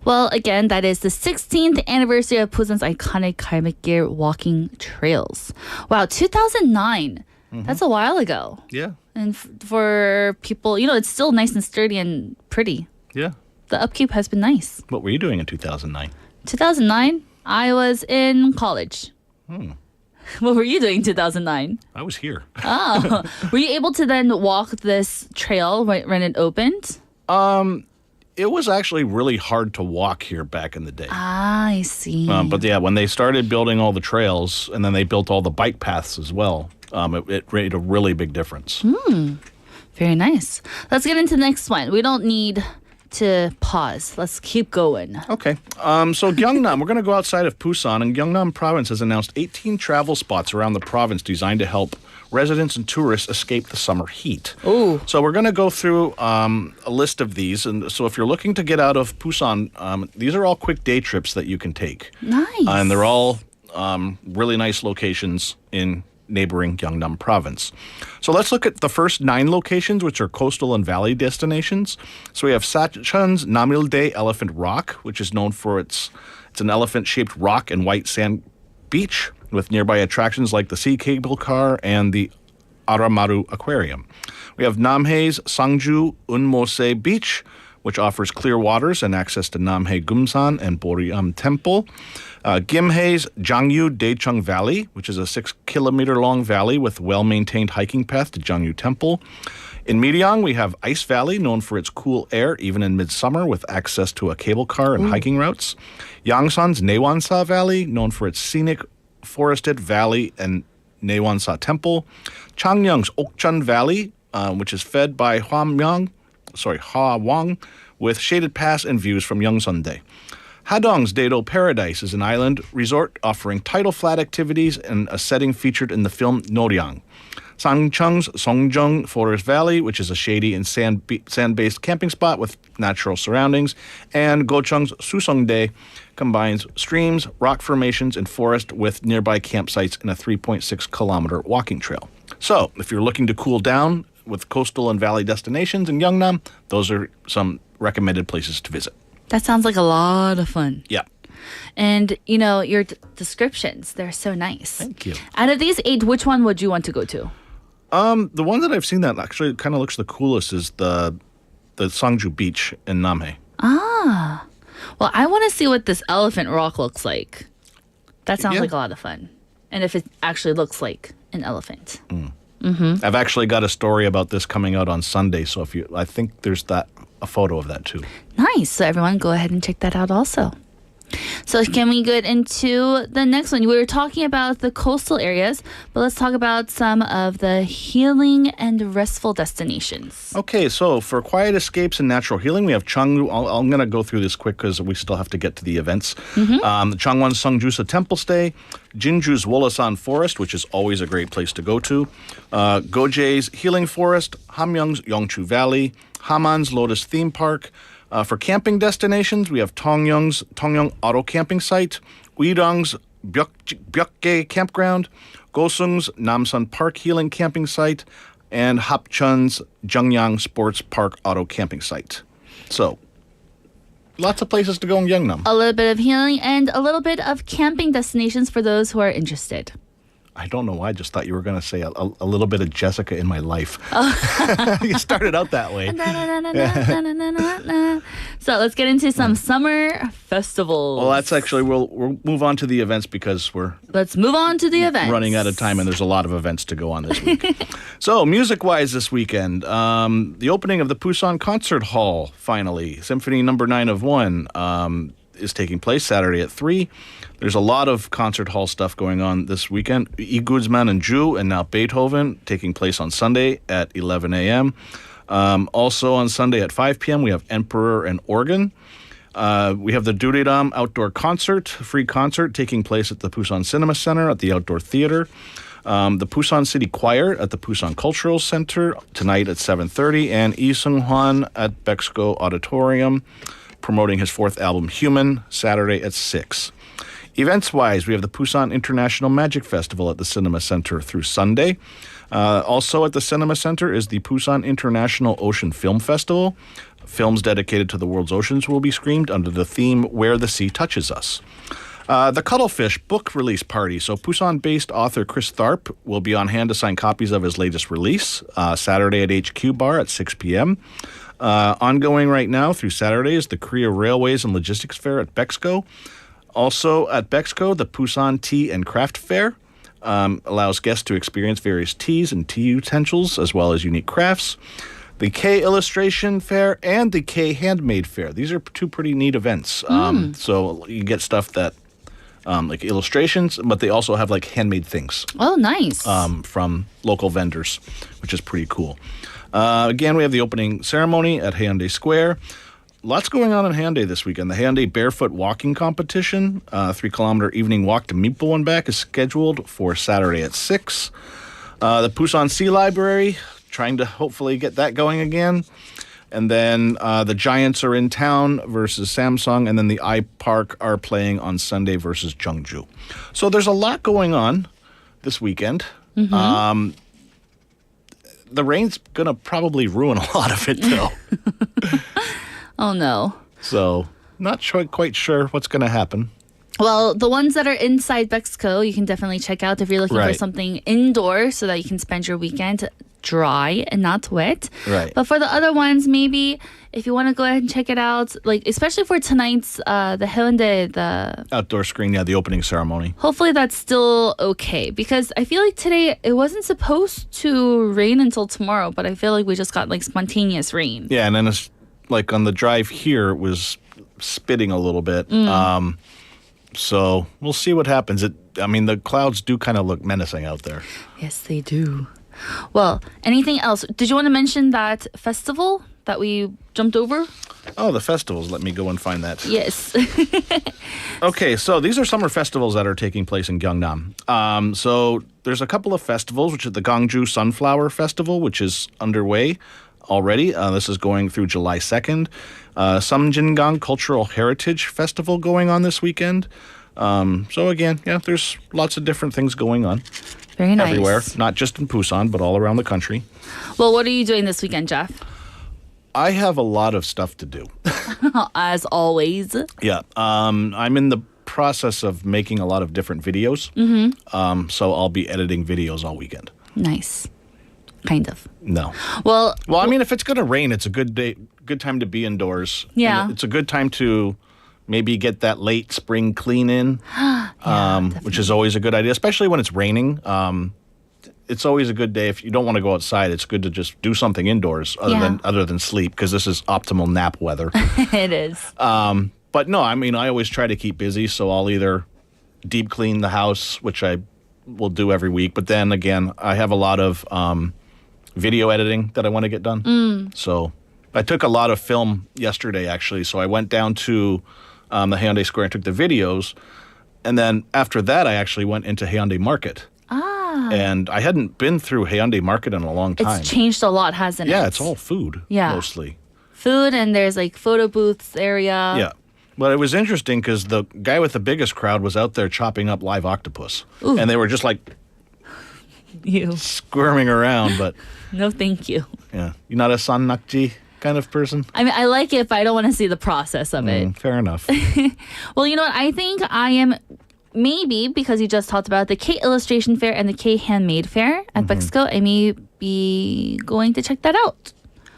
Well, again, that is the 16th anniversary of Busan's iconic Galmekgil walking trails. Wow, 2009. That's a while ago. Yeah. And for people, it's still nice and sturdy and pretty. Yeah. The upkeep has been nice. What were you doing in 2009? 2009, I was in college. What were you doing in 2009? I was here. Oh, were you able to then walk this trail when it opened? It was actually really hard to walk here back in the day. Ah, I see. But yeah, when they started building all the trails and then they built all the bike paths as well, it made a really big difference. Very nice. Let's get into the next one. We don't need to pause. Let's keep going. Okay. So Gyeongnam, we're going to go outside of Busan, and Gyeongnam province has announced 18 travel spots around the province designed to help residents and tourists escape the summer heat. Ooh. So we're going to go through a list of these. And so if you're looking to get out of Busan, these are all quick day trips that you can take. Nice. And they're all really nice locations in neighboring Gyeongnam province. So let's look at the first 9 locations, which are coastal and valley destinations. So we have Sachun's Namildae Elephant Rock, which is known for it's an elephant-shaped rock and white sand beach with nearby attractions like the sea cable car and the Aramaru Aquarium. We have Namhae's Sangju Unmose Beach, which offers clear waters and access to Namhae Gumsan and Boriam Temple. Gimhae's Jangyu Daechung Valley, which is a 6-kilometer-long valley with well-maintained hiking path to Jangyu Temple. In Miryang, we have Ice Valley, known for its cool air even in midsummer with access to a cable car and hiking routes. Yangsan's Naewonsa Valley, known for its scenic forested valley and Naewonsa Temple. Changyeong's Okcheon Valley, which is fed by Hwamyang, Hwawang, with shaded paths and views from Yeongsundae. Hadong's Daedo Paradise is an island resort offering tidal flat activities and a setting featured in the film Noryang. Sangcheong's Songjung Forest Valley, which is a shady and sand-based camping spot with natural surroundings, and Gocheong's Susongdae combines streams, rock formations, and forest with nearby campsites and a 3.6-kilometer walking trail. So, if you're looking to cool down with coastal and valley destinations in Gyeongnam, those are some recommended places to visit. That sounds like a lot of fun. Yeah. And, your descriptions, they're so nice. Thank you. Out of these 8, which one would you want to go to? The one that I've seen that actually kind of looks the coolest is the Sangju Beach in Namhae. Ah. Well, I want to see what this elephant rock looks like. That sounds Yeah. like a lot of fun. And if it actually looks like an elephant. I've actually got a story about this coming out on Sunday, so I think there's a photo of that too. Nice. So everyone go ahead and check that out also. So can we get into the next one? We were talking about the coastal areas, but let's talk about some of the healing and restful destinations. Okay, so for quiet escapes and natural healing, we have Changwon. I'm going to go through this quick because we still have to get to the events. Changwon Sungjusa Temple Stay, Jinju's Wolasan Forest, which is always a great place to go to, Goje's Healing Forest, Hamyong's Yongchu Valley, Haman's Lotus Theme Park. For camping destinations, we have Tongyong Auto Camping Site, Uirang's Byokgae Campground, Gosung's Namsan Park Healing Camping Site, and Hapchun's Jeongyang Sports Park Auto Camping Site. So, lots of places to go in Gyeongnam. A little bit of healing and a little bit of camping destinations for those who are interested. I don't know why. I just thought you were going to say a little bit of Jessica in my life. You started out that way. So let's get into some summer festivals. Well, that's actually, we'll move on to the events because Let's move on to the events. running out of time and there's a lot of events to go on this week. So, music-wise this weekend, the opening of the Busan Concert Hall, finally. Symphony No. 9 of 1 is taking place Saturday at 3. There's a lot of concert hall stuff going on this weekend. I Guzman and Ju and now Beethoven taking place on Sunday at 11 a.m. Also on Sunday at 5 p.m. we have Emperor and Organ. We have the Duridam Outdoor Concert, free concert taking place at the Busan Cinema Center at the Outdoor Theater. The Busan City Choir at the Busan Cultural Center tonight at 7:30. And Lee Seung-hwan at Bexco Auditorium promoting his 4th album, Human, Saturday at 6. Events-wise, we have the Busan International Magic Festival at the Cinema Center through Sunday. Also at the Cinema Center is the Busan International Ocean Film Festival. Films dedicated to the world's oceans will be screened under the theme Where the Sea Touches Us. The Cuttlefish book release party. So Busan-based author Chris Tharp will be on hand to sign copies of his latest release, Saturday at HQ Bar at 6 p.m. Ongoing right now through Saturday is the Korea Railways and Logistics Fair at Bexco. Also at Bexco, the Busan Tea and Craft Fair allows guests to experience various teas and tea utensils as well as unique crafts. The K Illustration Fair and the K Handmade Fair. These are 2 pretty neat events. So you get stuff that like illustrations, but they also have like handmade things. Oh, nice. From local vendors, which is pretty cool. Again, we have the opening ceremony at Hyundai Square. Lots going on in Hyundai this weekend. The Hyundai Barefoot Walking Competition, 3-kilometer evening walk to Meepo and back, is scheduled for Saturday at 6. The Busan Sea Library, trying to hopefully get that going again. And then the Giants are in town versus Samsung, and then the iPark are playing on Sunday versus Jeongju. So there's a lot going on this weekend. The rain's gonna probably ruin a lot of it, though. Oh no. So, not quite sure what's gonna happen. Well, the ones that are inside Mexico, you can definitely check out if you're looking for Right. something indoors so that you can spend your weekend dry and not wet. Right. But for the other ones, maybe if you want to go ahead and check it out, like especially for tonight's the Hyundai, the Outdoor screen, yeah, the opening ceremony. hopefully that's still okay because I feel like today it wasn't supposed to rain until tomorrow, but I feel like we just got like spontaneous rain. Yeah, and then it's like on the drive here, it was spitting a little bit. So we'll see what happens. The clouds do kind of look menacing out there. Yes, they do. Well, anything else? Did you want to mention that festival that we jumped over? Oh, the festivals. Let me go and find that. Yes. Okay, so these are summer festivals that are taking place in Gyeongnam. So there's a couple of festivals, which is the Gwangju Sunflower Festival, which is underway already. This is going through July 2nd. Samjingang Cultural Heritage Festival going on this weekend. So again, yeah, there's lots of different things going on Very nice. everywhere, not just in Busan, but all around the country. Well, what are you doing this weekend, Jeff? I have a lot of stuff to do. As always. Yeah, I'm in the process of making a lot of different videos. So I'll be editing videos all weekend. Nice. Kind of. No. Well, Well, if it's going to rain, it's a good time to be indoors. Yeah. And it's a good time to maybe get that late spring clean in, which is always a good idea, especially when it's raining. It's always a good day if you don't want to go outside. It's good to just do something indoors other than sleep because this is optimal nap weather. it is. But no, I always try to keep busy, so I'll either deep clean the house, which I will do every week, but then again, I have a lot of video editing that I want to get done. So I took a lot of film yesterday, actually. So I went down to the Hyundai Square and took the videos. And then after that, I actually went into Hyundai Market. And I hadn't been through Hyundai Market in a long time. It's changed a lot, hasn't it? Yeah, it's all food, mostly. Food, and there's like photo booths area. Yeah. But it was interesting because the guy with the biggest crowd was out there chopping up live octopus. And they were just like You. squirming around, but No, thank you. yeah. You're not a sannakji kind of person? I like it, but I don't want to see the process of it. Fair enough. Well, you know what? I think I am maybe because you just talked about the K Illustration Fair and the K Handmade Fair at Mexico. I may be going to check that out.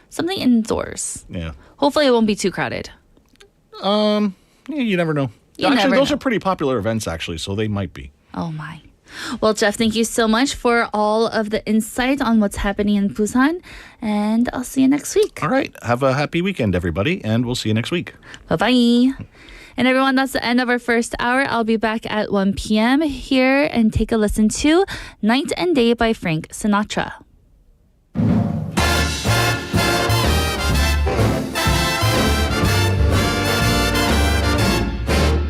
Something indoors. Yeah. Hopefully, it won't be too crowded. Yeah, you never know. You Actually, never those know. are pretty popular events, actually, so they might be. Oh my. Well, Jeff, thank you so much for all of the insight on what's happening in Busan, and I'll see you next week. All right. Have a happy weekend, everybody, and we'll see you next week. Bye-bye. And everyone, that's the end of our first hour. I'll be back at 1 p.m. here and take a listen to Night and Day by Frank Sinatra.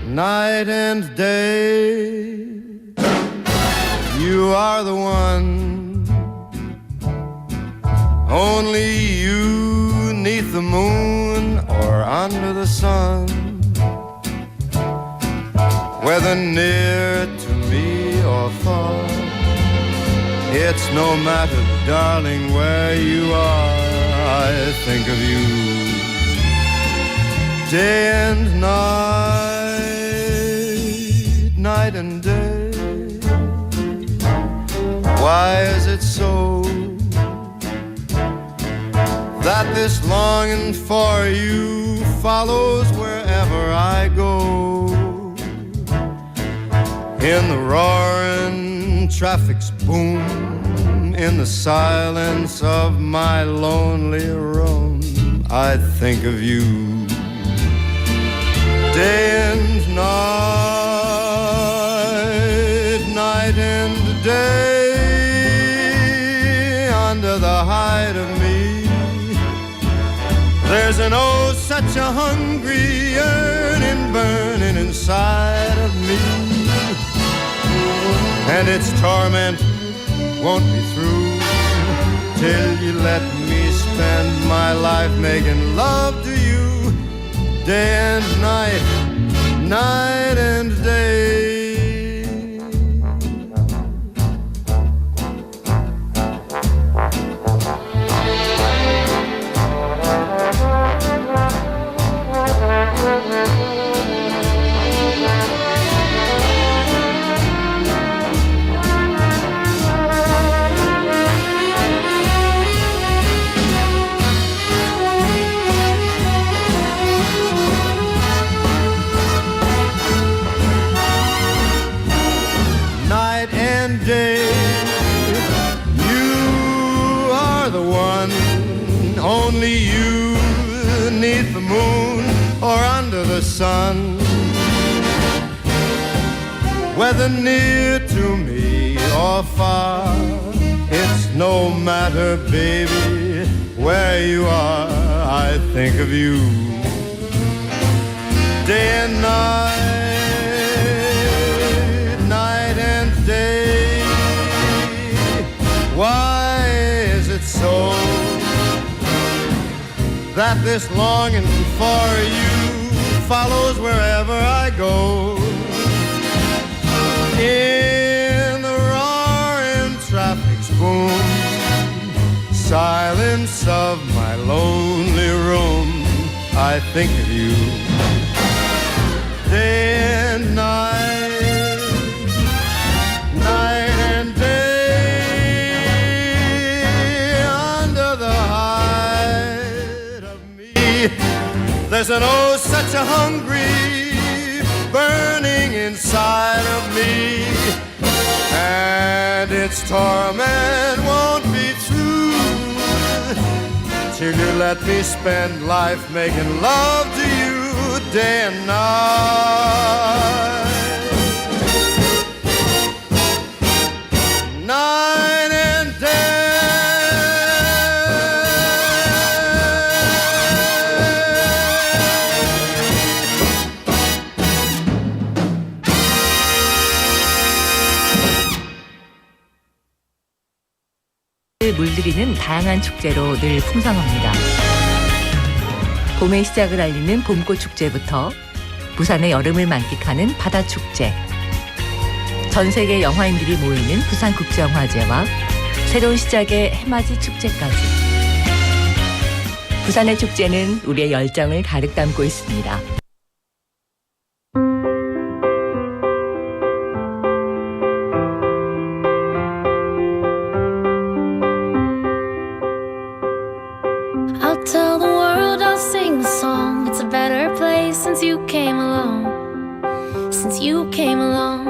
Night and day, you are the one. Only you neath the moon or under the sun. Whether near to me or far, it's no matter, darling, where you are. I think of you day and night, night and day. Why is it so that this longing for you follows wherever I go? In the roaring traffic's boom, in the silence of my lonely room, I think of you day and night, night and day. Under the hide of me, there's an oh such a hungry yearning burning inside of me, and its torment won't be through till you let me spend my life making love to you day and night, night and day. only you, 'neath the moon or under the sun. Whether near to me or far, it's no matter, baby, where you are, I think of you. Day and night, night and day. Why is it so that this longing for you follows wherever I go? In the roaring traffic's boom, silence of my lonely room, I think of you. Day and night, night and day, under the hide of me, there's an oh such a hungry burning inside of me, and its torment won't be true till you let me spend life making love to you day and night, night and day. 물들이는 다양한 축제로 늘 풍성합니다. 봄의 시작을 알리는 봄꽃 축제부터 부산의 여름을 만끽하는 바다 축제, 전 세계 영화인들이 모이는 부산 국제영화제와 새로운 시작의 해맞이 축제까지, 부산의 축제는 우리의 열정을 가득 담고 있습니다. I'll tell the world, I'll sing the song. It's a better place since you came along. Since you came along.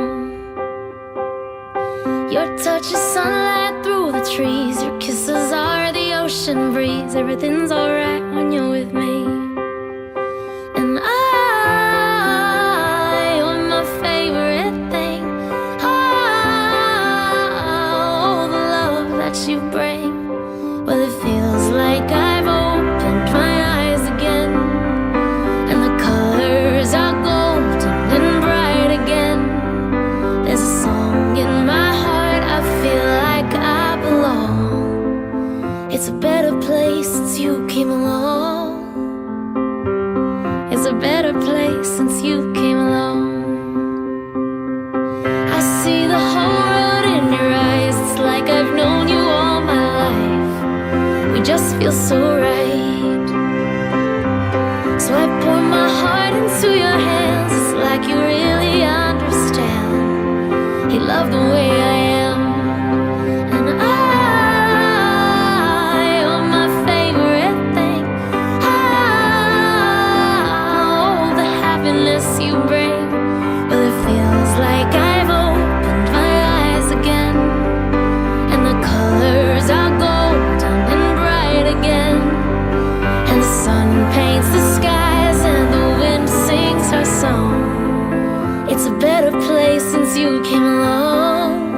Your touch is sunlight through the trees. Your kisses are the ocean breeze. Everything's alright when you're with me. And you're my favorite thing. Oh, the love that you bring. Well, it feels like I've opened my eyes again, and the colors are golden and bright again. There's a song in my heart, I feel like I belong. It's a better place since you came along. It's a better place since you came along. I see the whole world in your eyes. It's like I've known you all my life. We just feel so right. So I pour my heart into your hands. It's like you really understand. You love the way I am. And you're my favorite thing. Oh, the happiness you bring. Well, it feels like I've opened my eyes again, and the colors are golden and bright again, and the sun paints the skies and the wind sings our song. It's a better place since you came along.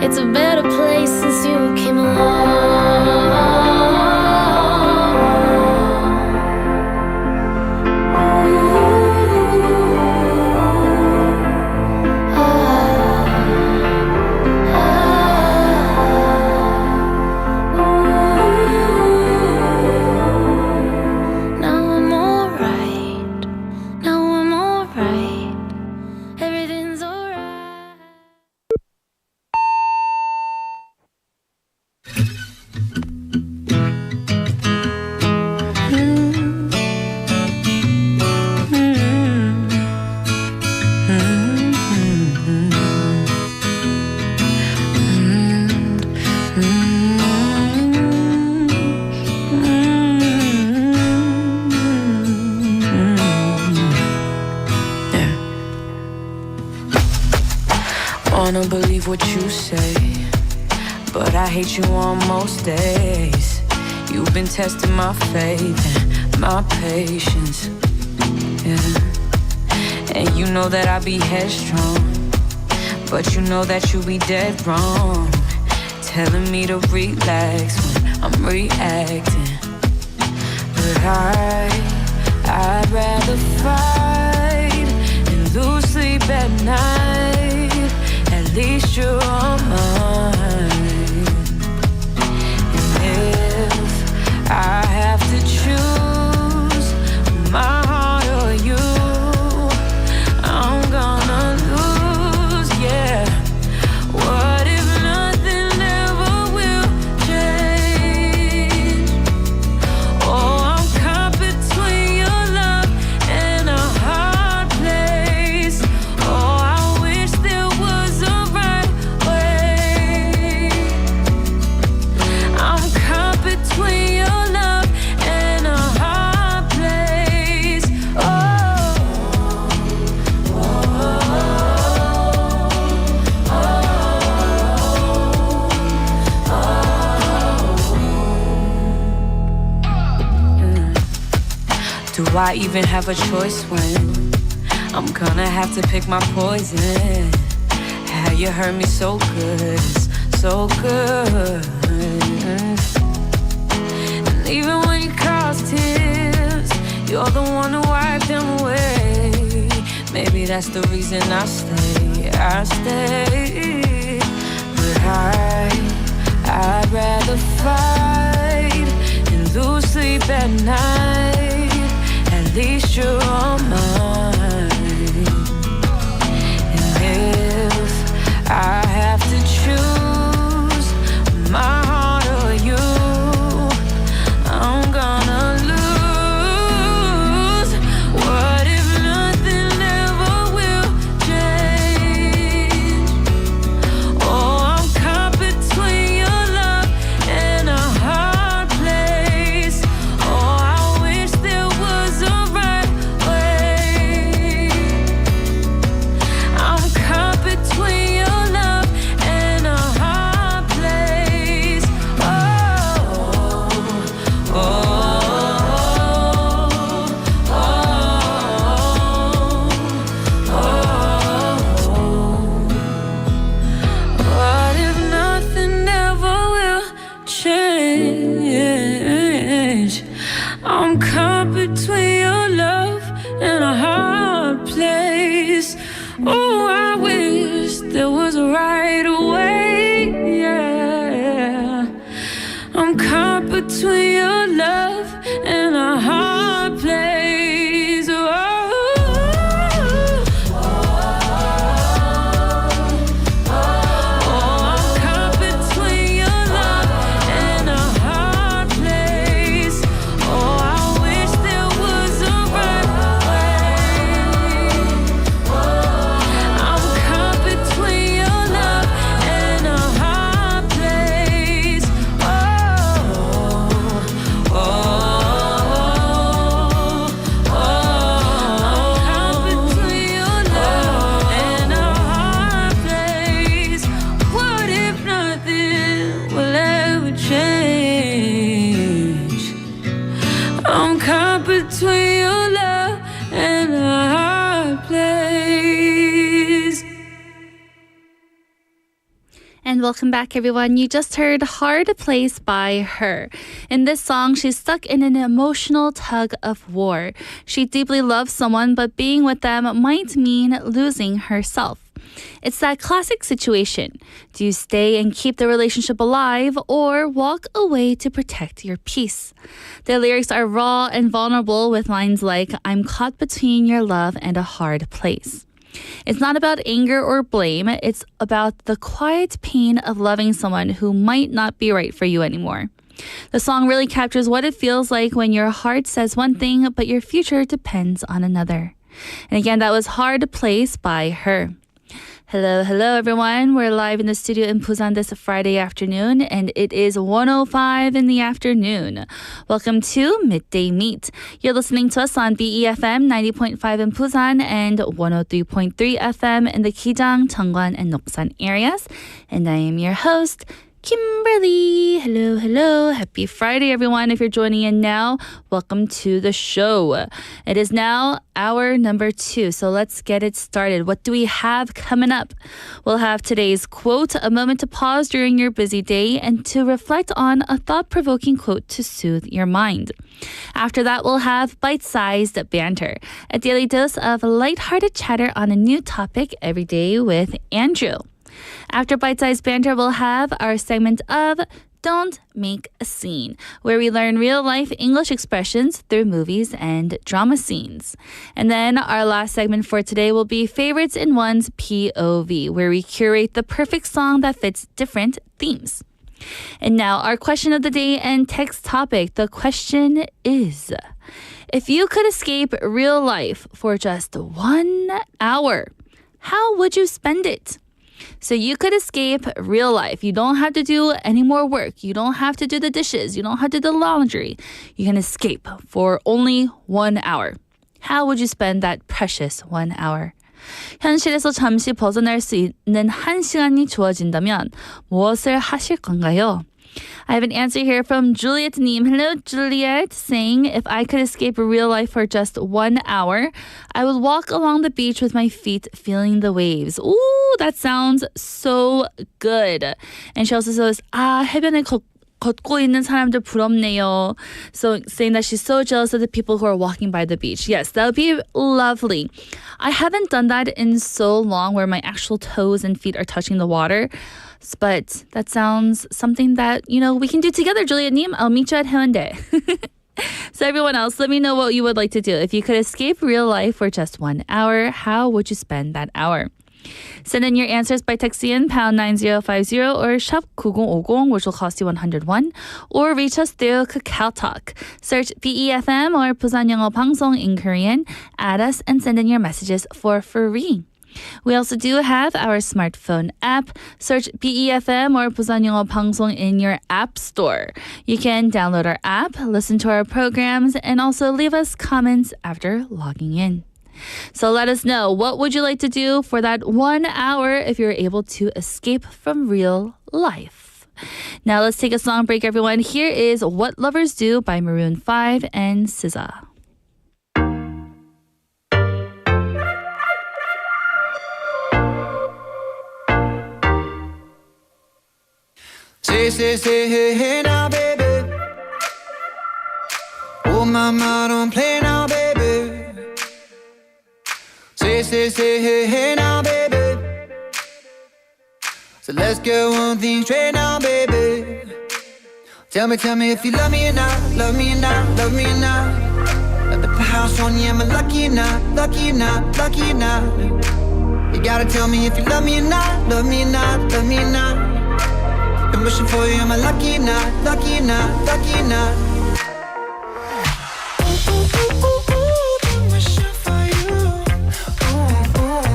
It's a better place since you came along. Now I'm alright. Now I'm alright. Everything's alright. Wanna believe what you say, but I hate you on most days. You've been testing my faith and my patience. Yeah. And you know that I be headstrong, but you know that you be dead wrong. Telling me to relax when I'm reacting. But I'd rather fight and lose sleep at night. At least you're on mine. And if I have to choose my heart or you, I'm gonna lose, yeah. What if nothing ever will change? Oh, I'm caught between your love and a hard place. Oh, I wish there was a right way. I'm caught between your love and a hard place. Do I even have a choice when I'm gonna have to pick my poison? How you hurt me so good, so good. And even when you cause tears, you're the one who wiped them away. Maybe that's the reason I stay. But I'd rather fight and lose sleep at night. At least you're on mine. And if I have to choose my heart or you, I'm gonna lose. What if nothing ever will change? Oh, I'm caught between your love and a hard place. Oh, I wish there was a right way. I'm caught between your love and a hard place. Oh, oh, oh, oh, oh. What if nothing ever will change? I'm caught between your love and a hard place. Oh, I wish there was a right way. Yeah, I'm caught between your love and a hard place. Oh, I'm caught between your love and a hard place. Oh, I wish there was a right way. I'm caught between your love and a hard place. Oh, oh, oh, I'm caught between your love and a hard place. What if nothing will ever change? I'm caught between your love and a hard place. And welcome back, everyone. You just heard Hard Place by Her. In this song, she's stuck in an emotional tug of war. She deeply loves someone, but being with them might mean losing herself. It's that classic situation. Do you stay and keep the relationship alive or walk away to protect your peace? The lyrics are raw and vulnerable with lines like, I'm caught between your love and a hard place. It's not about anger or blame. It's about the quiet pain of loving someone who might not be right for you anymore. The song really captures what it feels like when your heart says one thing, but your future depends on another. And again, that was Hard Place by Her. Hello, everyone. We're live in the studio in Busan this Friday afternoon, and it is 1:05 in the afternoon. Welcome to Midday Meet. You're listening to us on BEFM 90.5 in Busan and 103.3 FM in the Gyeongnam, Cheongwan, and Noksan areas. And I am your host, Kimberly. Hello, hello. Happy Friday, everyone. If you're joining in now, welcome to the show. It is now hour number 2, so let's get it started. What do we have coming up? We'll have today's quote, a moment to pause during your busy day and to reflect on a thought-provoking quote to soothe your mind. After that, we'll have Byte-sized banter, a daily dose of lighthearted chatter on a new topic every day with Andrew. After Byte-sized banter, we'll have our segment of Don't Make a Scene, where we learn real-life English expressions through movies and drama scenes. And then our last segment for today will be Favorites in One's POV, where we curate the perfect song that fits different themes. And now our question of the day and text topic. The question is, if you could escape real life for just 1 hour, how would you spend it? So you could escape real life. You don't have to do any more work. You don't have to do the dishes. You don't have to do the laundry. You can escape for only 1 hour. How would you spend that precious 1 hour? 현실에서 잠시 벗어날 수 있는 1시간이 주어진다면 무엇을 하실 건가요? I have an answer here from Juliet-님. Hello, Juliet, saying, if I could escape real life for just 1 hour, I would walk along the beach with my feet feeling the waves. Ooh, that sounds so good. And she also says, 해변에 걷고 있는 사람들 부럽네요. So saying that she's so jealous of the people who are walking by the beach. Yes, that would be lovely. I haven't done that in so long where my actual toes and feet are touching the water. But that sounds something that, we can do together, Juliet-님. I'll meet you at Hyundai. So everyone else, let me know what you would like to do. If you could escape real life for just 1 hour, how would you spend that hour? Send in your answers by texting in pound 9050 or shop 9050, which will cost you 101, or reach us through KakaoTalk. Search BEFM or 부산영어방송 in Korean, add us, and send in your messages for free. We also do have our smartphone app. Search BEFM or 부산영어방송 in your app store. You can download our app, listen to our programs, and also leave us comments after logging in. So let us know, what would you like to do for that 1 hour if you're able to escape from real life? Now let's take a song break, everyone. Here is What Lovers Do by Maroon 5 and SZA. Say, hey, now, baby. Oh, mama, don't play now, baby. Say, hey, now, baby. So let's get one thing straight now, baby. Tell me if you love me or not, love me or not, love me or not. At the house on you, am I lucky or not, lucky or not, lucky or not? You gotta tell me if you love me or not, love me or not, love me or not. I'm wishing for you, am I lucky or not, lucky or not, lucky or not? Ooh, ooh, ooh, ooh, ooh, I'm wishing for you. Ooh, ooh.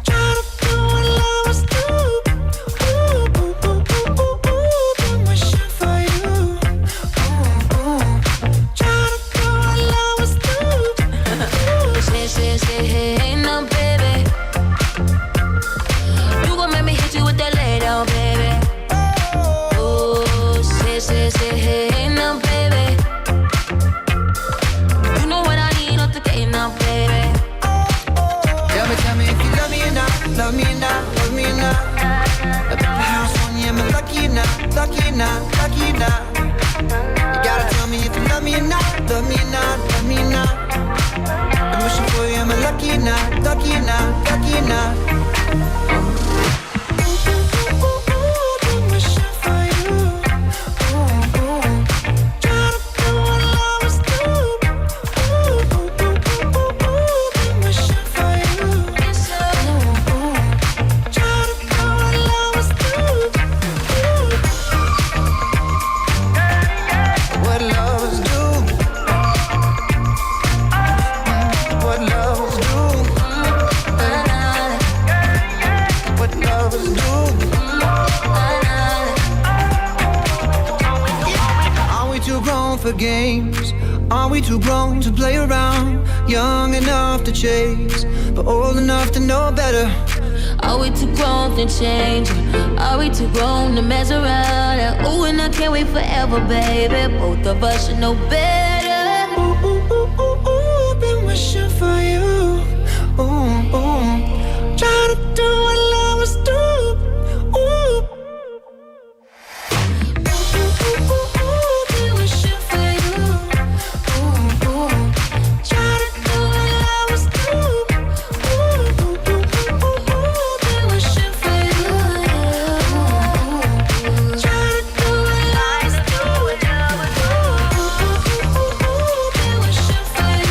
Try to do what lovers do. Ooh, ooh, ooh, ooh, ooh, ooh, I'm wishing for you. Ooh, ooh. Try to do what lovers do. Say, hey, no, baby. You gon' make me hit you with that lay down, baby. Say, hey, now, baby. You know what I need, not the game now, baby. Tell me if you love me or not, love me or not, love me or not. At the house on you, am I lucky or not, lucky or not, lucky or not? You gotta tell me if you love me or not, love me or not, love me or not. I'm wishing for you, am I lucky or not, lucky or not, lucky or not? For games, are we too grown to play around? Young enough to chase, but old enough to know better. Are we too grown to change? Are we too grown to mess around? Ooh, and I can't wait forever, baby. Both of us should know better. Ooh, ooh, ooh, ooh, ooh, been wishing for you. Ooh, ooh. Try to do what lovers do. Ooh. Ooh, ooh, ooh, ooh, been wishing for you. Ooh, ooh. Try to do what lovers do. Ooh, ooh, ooh, ooh, ooh, been wishing for you. Try to do what lovers do. Ooh, ooh, ooh, ooh, been wishing for you.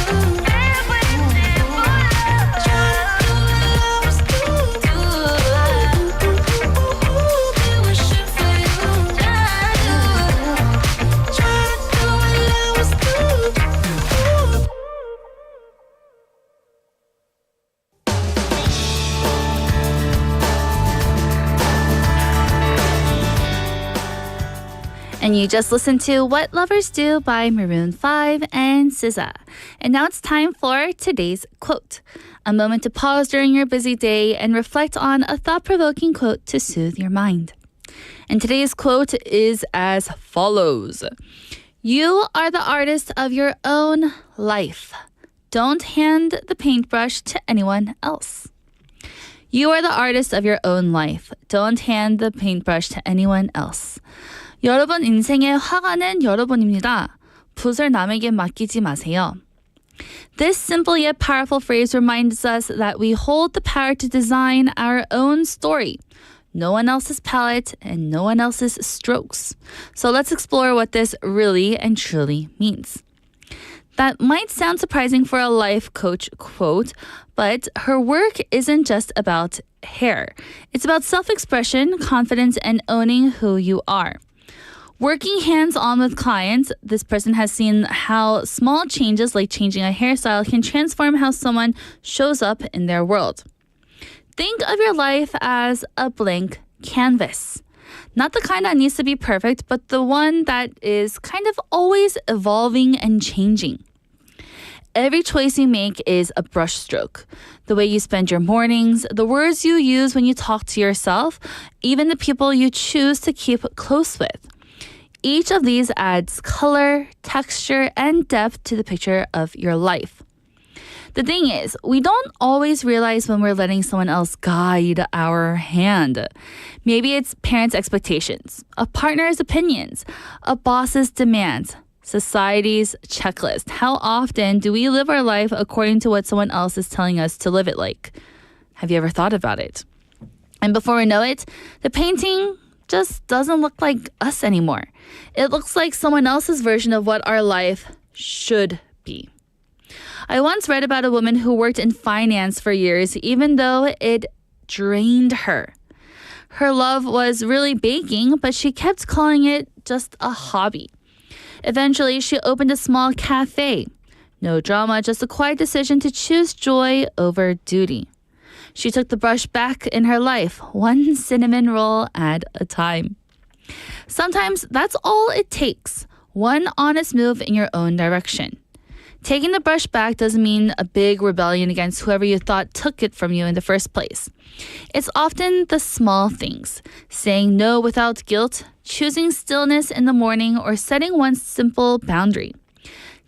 And you just listened to What Lovers Do by Maroon 5 and SZA. And now it's time for today's quote. A moment to pause during your busy day and reflect on a thought-provoking quote to soothe your mind. And today's quote is as follows. You are the artist of your own life. Don't hand the paintbrush to anyone else. You are the artist of your own life. Don't hand the paintbrush to anyone else. 여러분 인생의 화가는 여러분입니다. 붓을 남에게 맡기지 마세요. This simple yet powerful phrase reminds us that we hold the power to design our own story. No one else's palette and no one else's strokes. So let's explore what this really and truly means. That might sound surprising for a life coach quote, but her work isn't just about hair. It's about self-expression, confidence, and owning who you are. Working hands-on with clients, this person has seen how small changes like changing a hairstyle can transform how someone shows up in their world. Think of your life as a blank canvas. Not the kind that needs to be perfect, but the one that is kind of always evolving and changing. Every choice you make is a brushstroke. The way you spend your mornings, the words you use when you talk to yourself, even the people you choose to keep close with. Each of these adds color, texture, and depth to the picture of your life. The thing is, we don't always realize when we're letting someone else guide our hand. Maybe it's parents' expectations, a partner's opinions, a boss's demands, society's checklist. How often do we live our life according to what someone else is telling us to live it like? Have you ever thought about it? And before we know it, the painting just doesn't look like us anymore. It looks like someone else's version of what our life should be. I once read about a woman who worked in finance for years, even though it drained her. Her love was really baking, but she kept calling it just a hobby. Eventually, she opened a small cafe. No drama, just a quiet decision to choose joy over duty. She took the brush back in her life, one cinnamon roll at a time. Sometimes that's all it takes, one honest move in your own direction. Taking the brush back doesn't mean a big rebellion against whoever you thought took it from you in the first place. It's often the small things, saying no without guilt, choosing stillness in the morning, or setting one simple boundary.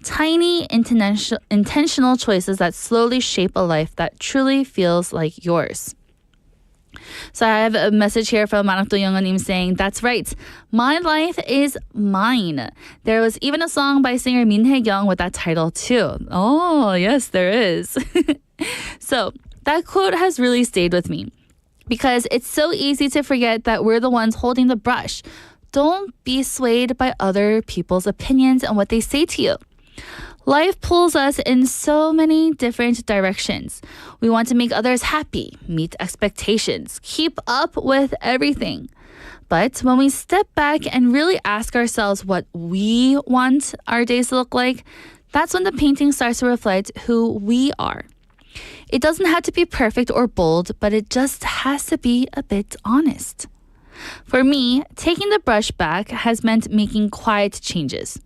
Tiny, intentional choices that slowly shape a life that truly feels like yours. So I have a message here from Manakdo Gyeongnam saying, that's right, my life is mine. There was even a song by singer Min Hae-kyung with that title too. Oh, yes, there is. So that quote has really stayed with me because it's so easy to forget that we're the ones holding the brush. Don't be swayed by other people's opinions and what they say to you. Life pulls us in so many different directions. We want to make others happy, meet expectations, keep up with everything. But when we step back and really ask ourselves what we want our days to look like, that's when the painting starts to reflect who we are. It doesn't have to be perfect or bold, but it just has to be a bit honest. For me, taking the brush back has meant making quiet changes,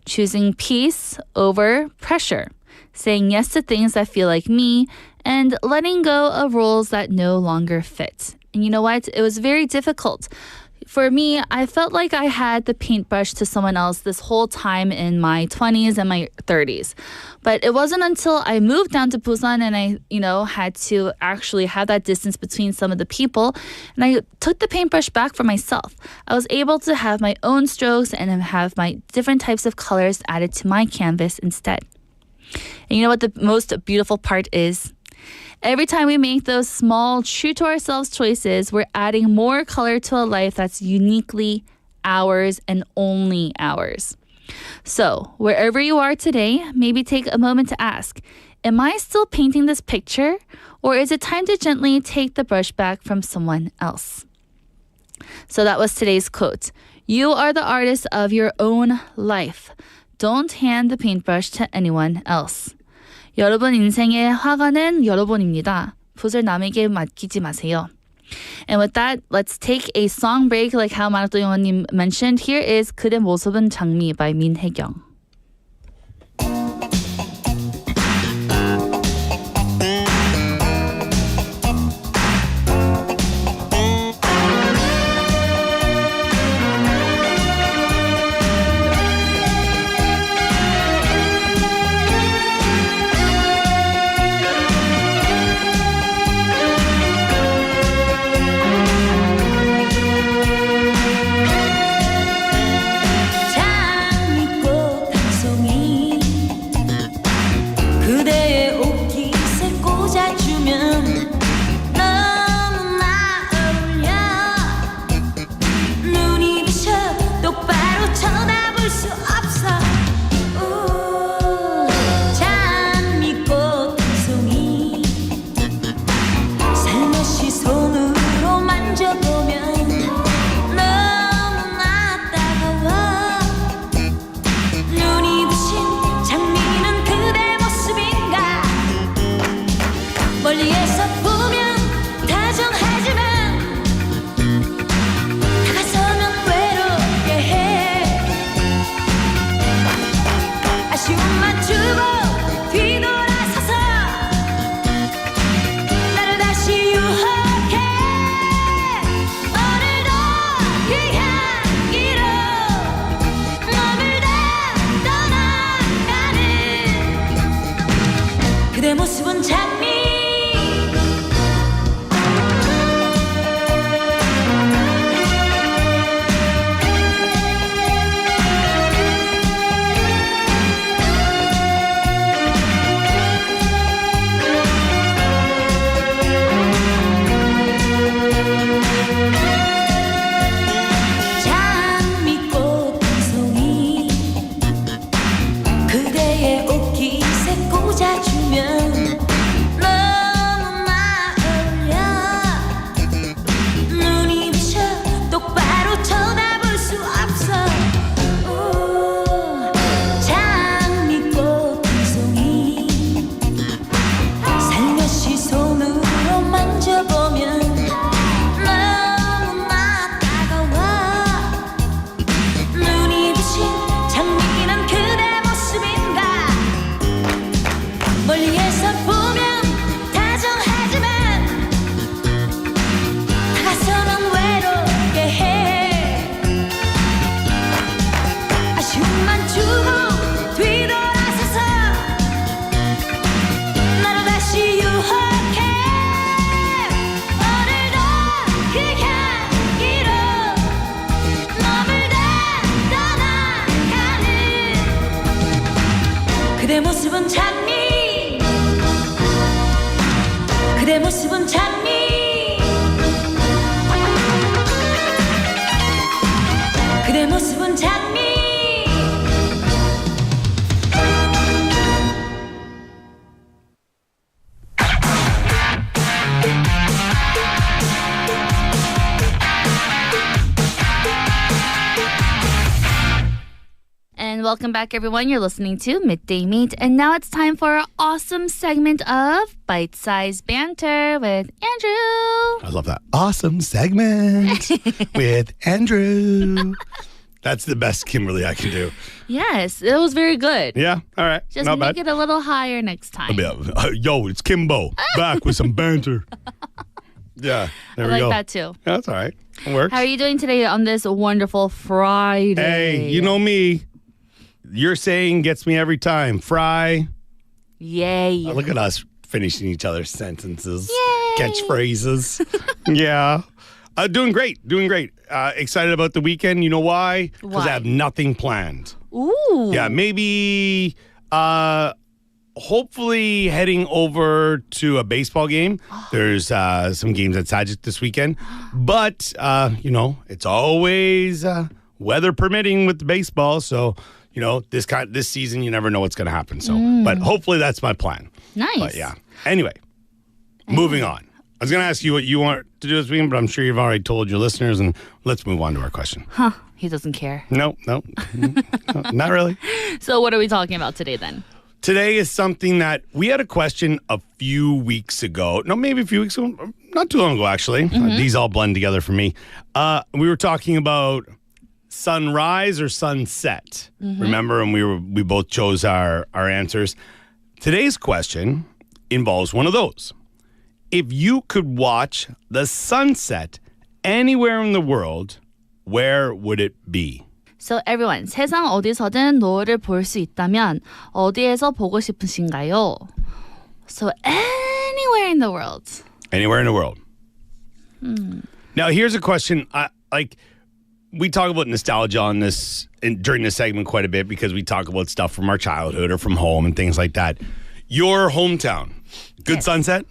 choosing peace over pressure, saying yes to things that feel like me, and letting go of roles that no longer fit. And you know what? It was very difficult. For me, I felt like I had the paintbrush to someone else this whole time in my 20s and my 30s. But it wasn't until I moved down to Busan and I, had to actually have that distance between some of the people, and I took the paintbrush back for myself. I was able to have my own strokes and have my different types of colors added to my canvas instead. And you know what the most beautiful part is? Every time we make those small, true to ourselves choices, we're adding more color to a life that's uniquely ours and only ours. So, wherever you are today, maybe take a moment to ask, am I still painting this picture? Or is it time to gently take the brush back from someone else? So that was today's quote. You are the artist of your own life. Don't hand the paintbrush to anyone else. 여러분 인생의 화가는 여러분입니다. 붓을 남에게 맡기지 마세요. And with that, let's take a song break like how 만학도 영어님 mentioned. Here is 그대 모습은 장미 by 민혜경. 그대 모습은 장미 장미꽃 한 송이 그대의 옷깃에 꽂아주면 너무나 어울려 눈이 부셔 똑바로 쳐다볼 수 없어 오, 장미꽃 한 송이 살며시 손으로 만져보면 너무나 따가워 눈이 부신 장미는 그대 모습인가 멀리에서 보면 다정하지만 다가서면 외롭게 해 아쉬움만 주고 뒤돌아서서 나를 다시 유혹해 오늘도 그 향기로 머물다 떠나가는 그대 모습은 장미 그대 모습은 장미 그대 모습은 장미 And welcome back, everyone. You're listening to Midday Mate. And now it's time for our awesome segment of Byte-sized Banter with Andrew. I love that. Awesome segment with Andrew. That's the best Kimberly I can do. Yes, it was very good. Yeah, all right. Just Not make bad. it a little higher next time. Yo, it's Kimbo. Back with some banter. Yeah, there I we like go. that too. That's all right. It works. How are you doing today on this wonderful Friday? Hey, you know me. Your saying gets me every time. Fry. Yay. Look at us finishing each other's sentences. Catchphrases. Yeah. Doing great. Excited about the weekend. You know why? Because Why? I have nothing planned. Ooh. Yeah, maybe hopefully heading over to a baseball game. There's some games at Sagitt this weekend. But, it's always weather permitting with the baseball. So, this season, you never know what's going to happen. So, but hopefully that's my plan. Nice. But yeah. Anyway, moving on. I was going to ask you what you want to do this weekend, but I'm sure you've already told your listeners, and let's move on to our question. Huh. He doesn't care. No, not really. So what are we talking about today then? Today is something that we had a question a few weeks ago. No, maybe a few weeks ago. Not too long ago, actually. These all blend together for me. We were talking about sunrise or sunset. Remember? And we both chose our answers. Today's question involves one of those. If you could watch the sunset anywhere in the world, where would it be? So everyone, 세상 어디서든 노을을 볼 수 있다면 어디에서 보고 싶으신가요? So anywhere in the world. Anywhere in the world. Now, here's a question. We talk about nostalgia on this during this segment quite a bit because we talk about stuff from our childhood or from home and things like that. Your hometown, good Yes. sunset?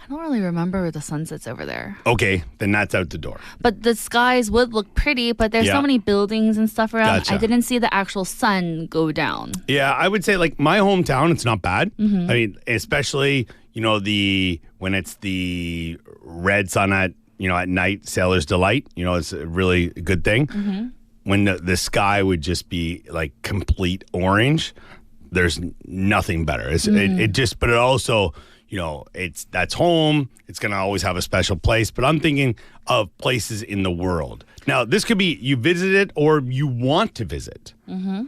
I don't really remember the sunsets over there. Okay, then that's out the door. But the skies would look pretty, but there's Yeah. so many buildings and stuff around. Gotcha. I didn't see the actual sun go down. Yeah, I would say my hometown, it's not bad. I mean, especially, when it's the red sun at night, sailor's delight, it's a really good thing. When the sky would just be like complete orange, there's nothing better. But it also, that's home. It's going to always have a special place. But I'm thinking of places in the world. Now, this could be you visited or you want to visit. Do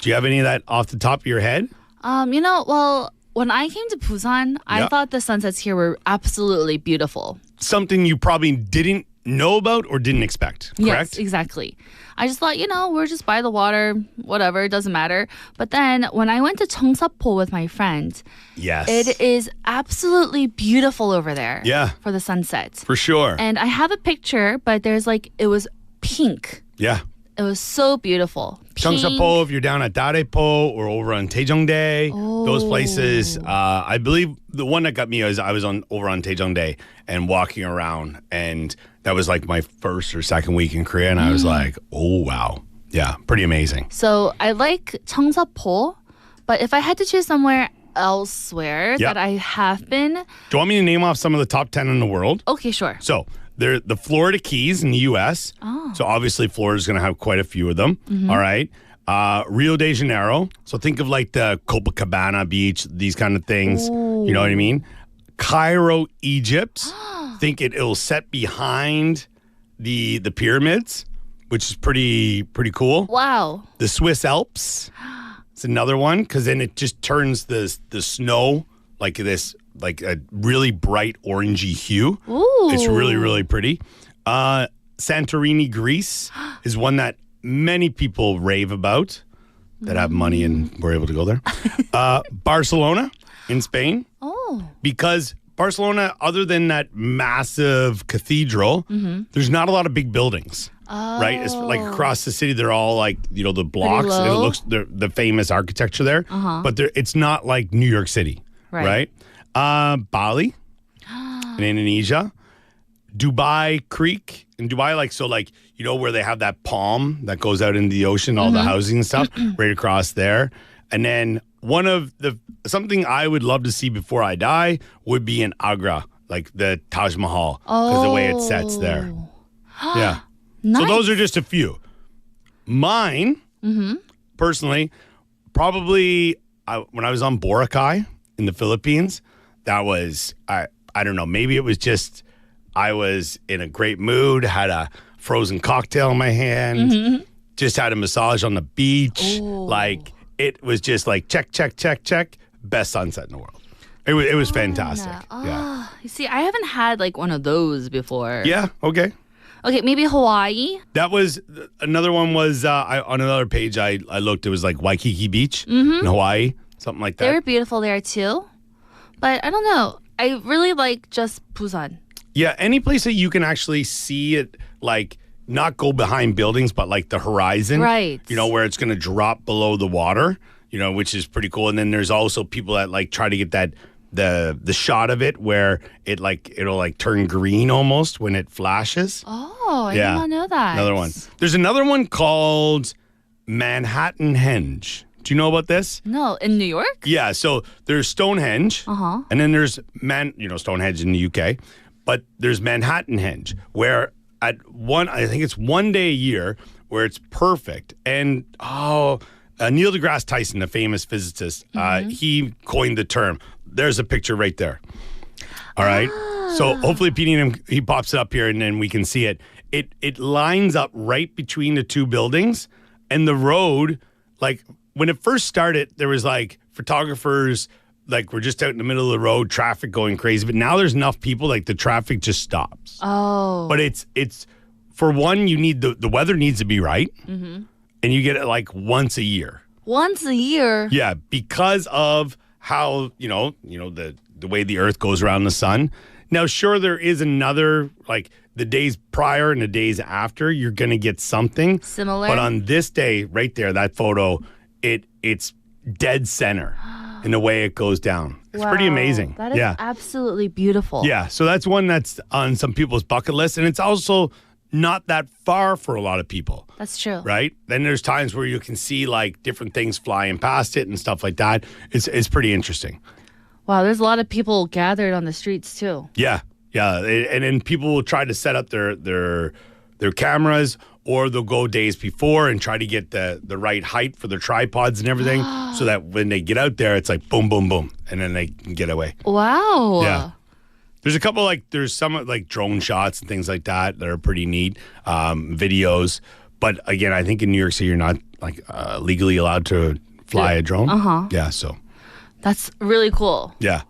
you have any of that off the top of your head? Well, when I came to Busan, I Yeah. thought the sunsets here were absolutely beautiful. Something you probably didn't know about or didn't expect, correct? Yes, exactly. I just thought, we're just by the water, whatever, it doesn't matter. But then when I went to Cheongsapo with my friend, Yes. it is absolutely beautiful over there. Yeah. For the sunset. For sure. And I have a picture, but it was pink. Yeah. It was so beautiful. Pink. Cheongsapo, if you're down at Darepo or over on Dae, those places. I believe the one that got me is I was over on Dae and walking around, and that was like my first or second week in Korea, and I was like, oh wow, yeah, pretty amazing. So I like Cheongsapo, but if I had to choose somewhere elsewhere Yeah. that I have been, Do you want me to name off some of the top 10 in the world? okay, sure. So they're the Florida Keys in the U.S. So obviously Florida's going to have quite a few of them. All right. Rio de Janeiro. So think of like the Copacabana beach, these kind of things. You know what I mean? Cairo, Egypt. Think it'll set behind the pyramids, which is pretty cool. Wow. The Swiss Alps. It's another one because then it just turns the snow like a really bright orangey hue. Ooh. It's really, really pretty. Santorini, Greece is one that many people rave about that have money and were able to go there. Barcelona in Spain. Oh. Because Barcelona, other than that massive cathedral, there's not a lot of big buildings. Right? It's like across the city, they're all like, the blocks. And it low. looks the famous architecture there. But it's not like New York City. Right. Bali in Indonesia. Dubai Creek in Dubai, where they have that palm that goes out into the ocean, all the housing and stuff, right across there. And then something I would love to see before I die would be in Agra, like the Taj Mahal, because the way it sets there. Yeah. Nice. So those are just a few. Mine, personally, probably when I was on Boracay in the Philippines, that was, I don't know, maybe it was just I was in a great mood, had a frozen cocktail in my hand, just had a massage on the beach. Like it was just like check, check, check, check. Best sunset in the world. It was fantastic. Yeah. You see, I haven't had like one of those before. Yeah. Okay. Okay, maybe Hawaii. That was another one. Was on another page I looked. It was like Waikiki Beach in Hawaii, something like They were that. beautiful there too. But I don't know. I really like just Busan. Yeah, any place that you can actually see it, like not go behind buildings, but like the horizon, Right. You know, where it's going to drop below the water. You know, which is pretty cool. And then there's also people that like try to get that the shot of it where it'll like turn green almost when it flashes. Oh, I Yeah. did not know that. Another one. There's another one called Manhattan Henge. Do you know about this? No, in New York? Yeah, so there's Stonehenge, and then there's Stonehenge in the UK, but there's Manhattan Henge, where I think it's 1 day a year where it's perfect. And Neil deGrasse Tyson, the famous physicist, he coined the term. There's a picture right there. All right. So hopefully he pops it up here and then we can see it. It lines up right between the two buildings, and the road, like when it first started, there was like photographers, like we're just out in the middle of the road, traffic going crazy. But now there's enough people, like the traffic just stops. Oh. But it's for one, you need the weather needs to be right, and you get it like once a year. Once a year? Yeah, because of how the way the Earth goes around the sun. Now, sure, there is another, like the days prior and the days after, you're gonna get something Similar? But on this day, right there, that photo, it's dead center in the way it goes down. It's pretty Wow, amazing. That is yeah. absolutely beautiful. Yeah, so that's one that's on some people's bucket list, and it's also not that far for a lot of people. That's true. Right? Then there's times where you can see like different things flying past it and stuff like that. It's pretty interesting. Wow, there's a lot of people gathered on the streets too. Yeah. Yeah. And then people will try to set up their cameras, or they'll go days before and try to get the right height for their tripods and everything so that when they get out there, it's like boom, boom, boom. And then they can get away. Wow. Yeah. There's a couple there's some like drone shots and things like that are pretty neat, videos. But again, I think in New York City, you're not like legally allowed to fly a drone. Yeah, so. That's really cool. Yeah.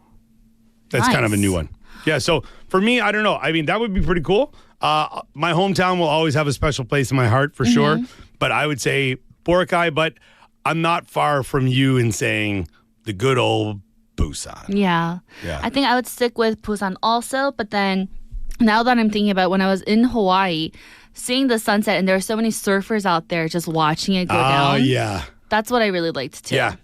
That's kind of a Nice. new one. Yeah, so for me, I don't know. I mean, that would be pretty cool. My hometown will always have a special place in my heart for sure. But I would say Boracay, but I'm not far from you in saying the good old Busan. Yeah. Yeah. I think I would stick with Busan also, but then now that I'm thinking about when I was in Hawaii, seeing the sunset and there are so many surfers out there just watching it go down. Oh, yeah. That's what I really liked too. Yeah.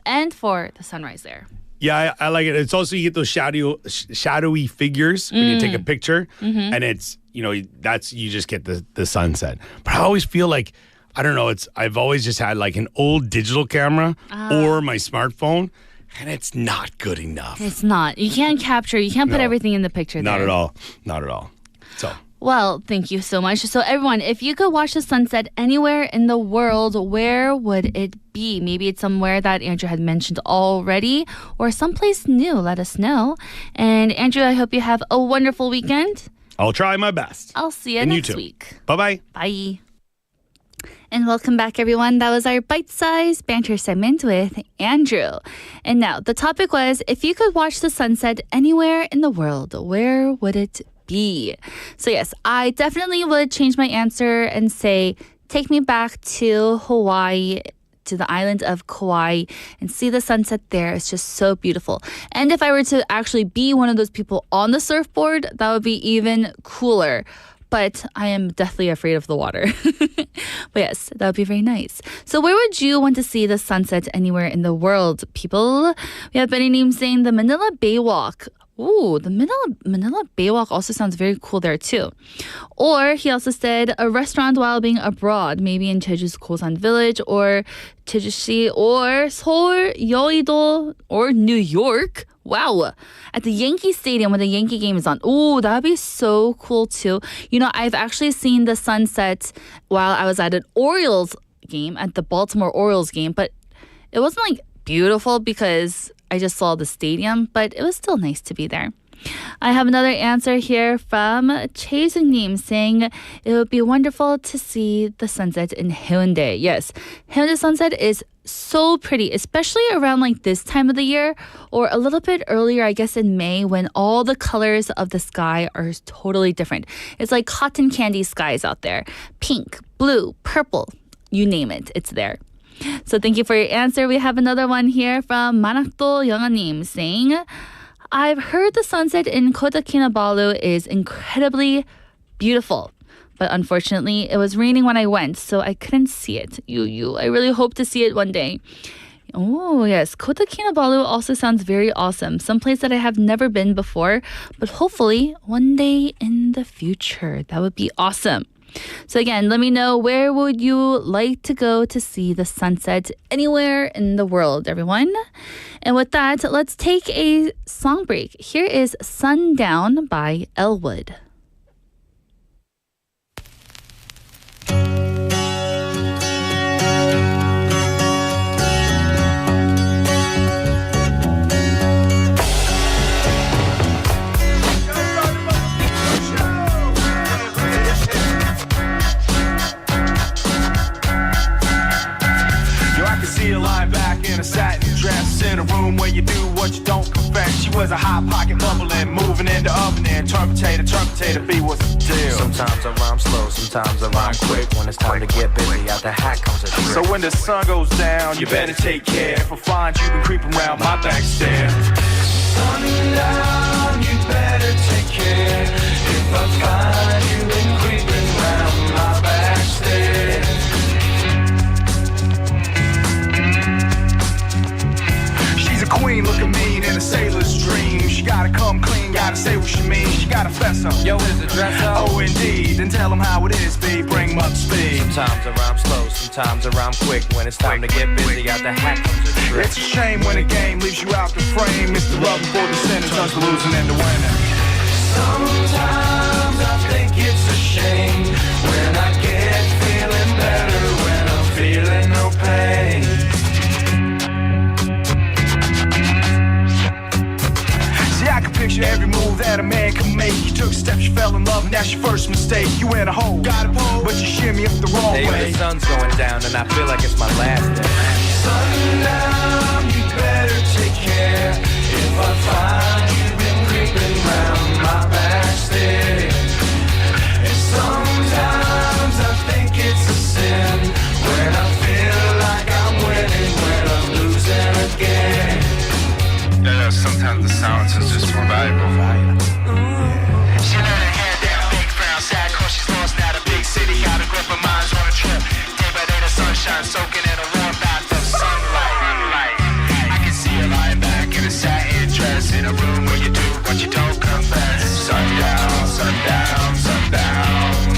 And for the sunrise there. Yeah, I like it. It's also, you get those shadowy figures when you take a picture, and it's, you just get the sunset. But I always feel like, I don't know, I've always just had like an old digital camera or my smartphone, and it's not good enough. It's not. You can't put No. everything in the picture there. Not at all. Not at all. So. Well, thank you so much. So everyone, if you could watch the sunset anywhere in the world, where would it be? Maybe it's somewhere that Andrew had mentioned already or someplace new. Let us know. And Andrew, I hope you have a wonderful weekend. I'll try my best. I'll see you And you next too. week. Bye-bye. Bye. And welcome back, everyone. That was our bite-sized banter segment with Andrew. And now, the topic was, if you could watch the sunset anywhere in the world, where would it be? So yes, I definitely would change my answer and say, take me back to Hawaii, to the island of Kauai, and see the sunset there. It's just so beautiful. And if I were to actually be one of those people on the surfboard, that would be even cooler. But I am deathly afraid of the water. But yes, that would be very nice. So where would you want to see the sunset anywhere in the world, people? We have Benny Neem saying the Manila Bay Walk. Ooh, the Manila Bay Walk also sounds very cool there too. Or he also said a restaurant while being abroad, maybe in Jeju's Gosan Village or Jeju-si or Seoul, Yeouido or New York. Wow. At the Yankee Stadium when the Yankee game is on. Ooh, that would be so cool too. I've actually seen the sunset while I was at an Orioles game, at the Baltimore Orioles game, but it wasn't like beautiful because I just saw the stadium, but it was still nice to be there. I have another answer here from Chaesung님 saying it would be wonderful to see the sunset in Haeundae. Yes, Haeundae sunset is so pretty, especially around like this time of the year or a little bit earlier, I guess in May, when all the colors of the sky are totally different. It's like cotton candy skies out there. Pink, blue, purple, you name it, it's there. So thank you for your answer. We have another one here from Manakdo Yeonganim saying, I've heard the sunset in Kota Kinabalu is incredibly beautiful. But unfortunately, it was raining when I went, so I couldn't see it. I really hope to see it one day. Oh, yes. Kota Kinabalu also sounds very awesome. Some place that I have never been before, but hopefully one day in the future. That would be awesome. So again, let me know, where would you like to go to see the sunset anywhere in the world, everyone? And with that, let's take a song break. Here is Sundown by Elwood. In a satin dress, in a room where you do what you don't confess. She was a hot pocket bubbling, moving in the oven and trumpetator, B was the deal. Sometimes I rhyme slow, sometimes I rhyme quick. When it's time to get busy, out the hat comes a trick. So when the sun goes down, you better take care. If I find you been creeping around my back stair. Sundown, you better take care. If I find you been creeping around my back stair. Queen looking mean in a sailor's dream. She gotta come clean, gotta say what she means. She gotta fess up. Yo, is the dress up? Oh, indeed. Then tell them how it is, B. Bring them up to speed. Sometimes I rhyme slow, sometimes I rhyme quick. When it's time to get busy, out the hat comes a trick. It's a shame when a game leaves you out the frame. It's the loving for the sinner turns the losing into winning. Sometimes I think it's a shame when I get feeling better, when I'm feeling no pain. I can picture every move that a man can make. You took steps, you fell in love, and that's your first mistake. You in a hole, got a pole, but you shimmy up the wrong way. The sun's going down, and I feel like it's my last day. Sundown, you better take care. If I find you've been creeping round my back stair. And sometimes I think it's a sin when I feel like I'm winning, when I'm losing again. Yeah, sometimes the silence is just more valuable. She let her hair down, big frown, sad cause she's lost now. The big city got a grip of minds on a trip. Day by day the sunshine soaking in a warm bath of sunlight. I can see her lying back in a satin dress, in a room where you do what you don't confess. Sundown, sundown, sundown.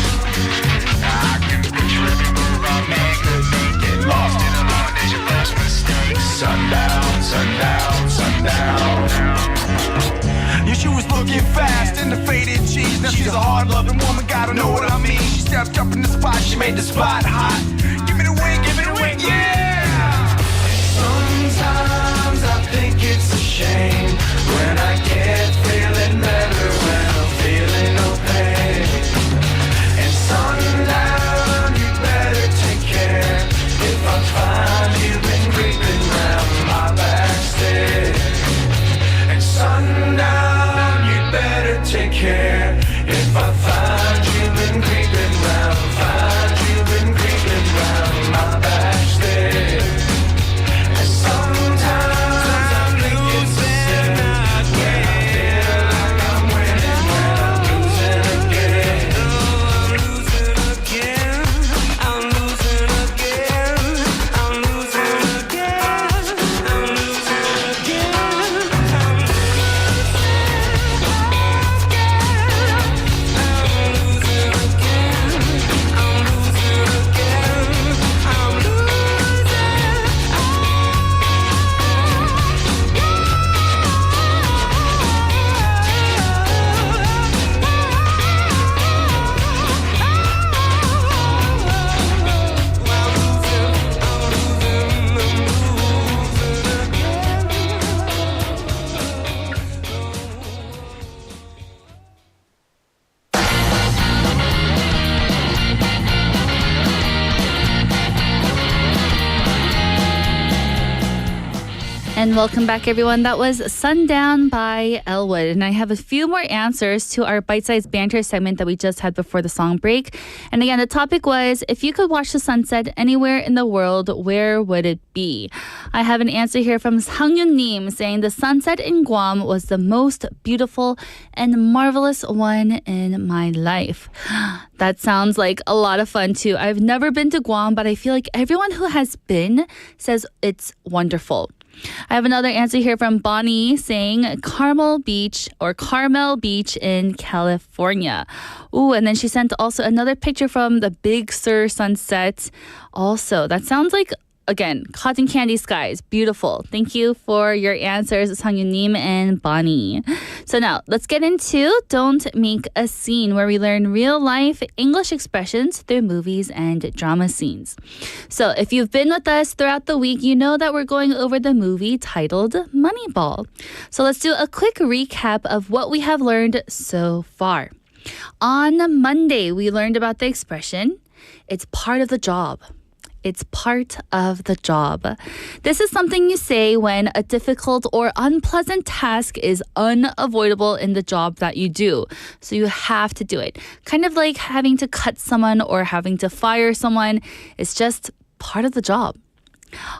I can picture every move I make, could make, get lost in a long days of first mistakes. Sundown, sundown, sundown. Yeah, she was looking fast in the faded jeans. Now she's a hard-loving woman, gotta know what I mean. She stepped up in the spot, she made the spot hot. Give me the wing, yeah! Sometimes I think it's a shame when I get feeling better, when I'm feeling no pain. And sundown, you better take care. If I find you've been creeping round my back stair. And sundown, you better take care. If I find you've been creeping round, find you've been creeping round my back stair. And sometimes I think it's a sin when I feel like I'm winning, when I'm losing again. I'm losing again. I'm losing again. I'm losing again. I'm losing again. I'm losing again. And welcome back, everyone. That was Sundown by Elwood. And I have a few more answers to our bite-sized banter segment that we just had before the song break. And again, the topic was, if you could watch the sunset anywhere in the world, where would it be? I have an answer here from Sangyun-nim saying the sunset in Guam was the most beautiful and marvelous one in my life. That sounds like a lot of fun too. I've never been to Guam, but I feel like everyone who has been says it's wonderful. I have another answer here from Bonnie saying Carmel Beach in California. Ooh, and then she sent also another picture from the Big Sur sunset. Also, that sounds like, again, cotton candy skies. Beautiful. Thank you for your answers, Sang-Yun-nim and Bonnie. So now, let's get into Don't Make a Scene, where we learn real-life English expressions through movies and drama scenes. So if you've been with us throughout the week, you know that we're going over the movie titled Moneyball. So let's do a quick recap of what we have learned so far. On Monday, we learned about the expression, it's part of the job. It's part of the job. This is something you say when a difficult or unpleasant task is unavoidable in the job that you do. So you have to do it. Kind of like having to cut someone or having to fire someone. It's just part of the job.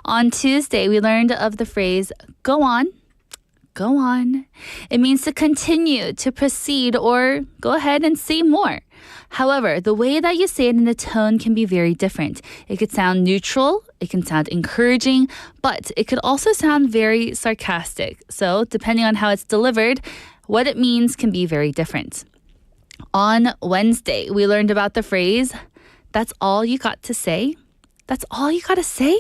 On Tuesday, we learned of the phrase, go on. Go on. It means to continue, to proceed, or go ahead and say more. However, the way that you say it in the tone can be very different. It could sound neutral, it can sound encouraging, but it could also sound very sarcastic. So, depending on how it's delivered, what it means can be very different. On Wednesday, we learned about the phrase, that's all you got to say? That's all you got to say?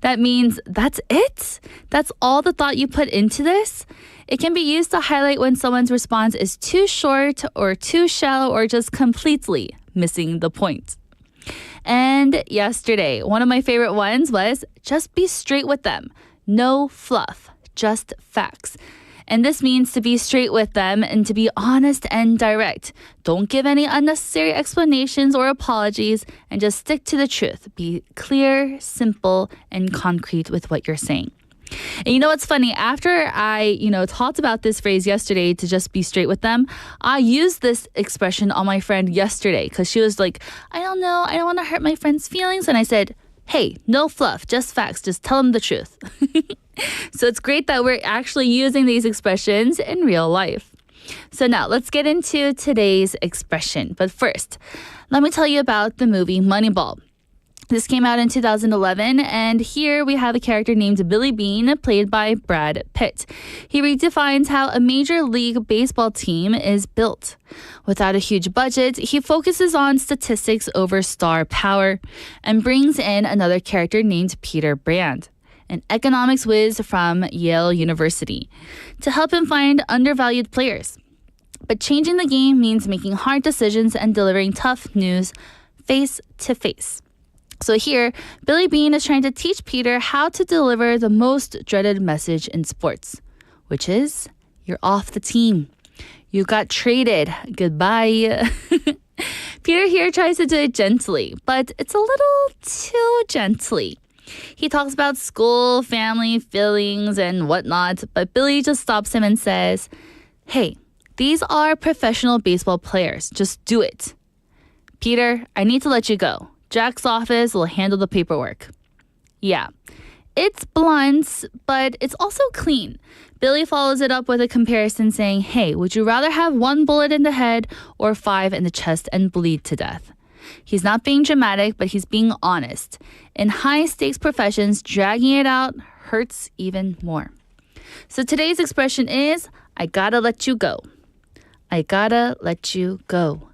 That means that's it? That's all the thought you put into this? It can be used to highlight when someone's response is too short or too shallow or just completely missing the point. And yesterday, one of my favorite ones was just be straight with them. No fluff, just facts. And this means to be straight with them and to be honest and direct. Don't give any unnecessary explanations or apologies and just stick to the truth. Be clear, simple, and concrete with what you're saying. And you know what's funny? After I, talked about this phrase yesterday to just be straight with them, I used this expression on my friend yesterday because she was like, I don't know, I don't want to hurt my friend's feelings. And I said, hey, no fluff, just facts, just tell them the truth. So it's great that we're actually using these expressions in real life. So now let's get into today's expression. But first, let me tell you about the movie Moneyball. This came out in 2011, and here we have a character named Billy Bean, played by Brad Pitt. He redefines how a Major League Baseball team is built. Without a huge budget, he focuses on statistics over star power and brings in another character named Peter Brand, an economics whiz from Yale University, to help him find undervalued players. But changing the game means making hard decisions and delivering tough news face to face. So here, Billy Bean is trying to teach Peter how to deliver the most dreaded message in sports, which is, you're off the team. You got traded. Goodbye. Peter here tries to do it gently, but it's a little too gently. He talks about school, family, feelings, and whatnot, but Billy just stops him and says, hey, these are professional baseball players. Just do it. Peter, I need to let you go. Jack's office will handle the paperwork. Yeah, it's blunt, but it's also clean. Billy follows it up with a comparison saying, hey, would you rather have 1 bullet in the head or 5 in the chest and bleed to death? He's not being dramatic, but he's being honest. In high-stakes professions, dragging it out hurts even more. So today's expression is, I gotta let you go. I gotta let you go.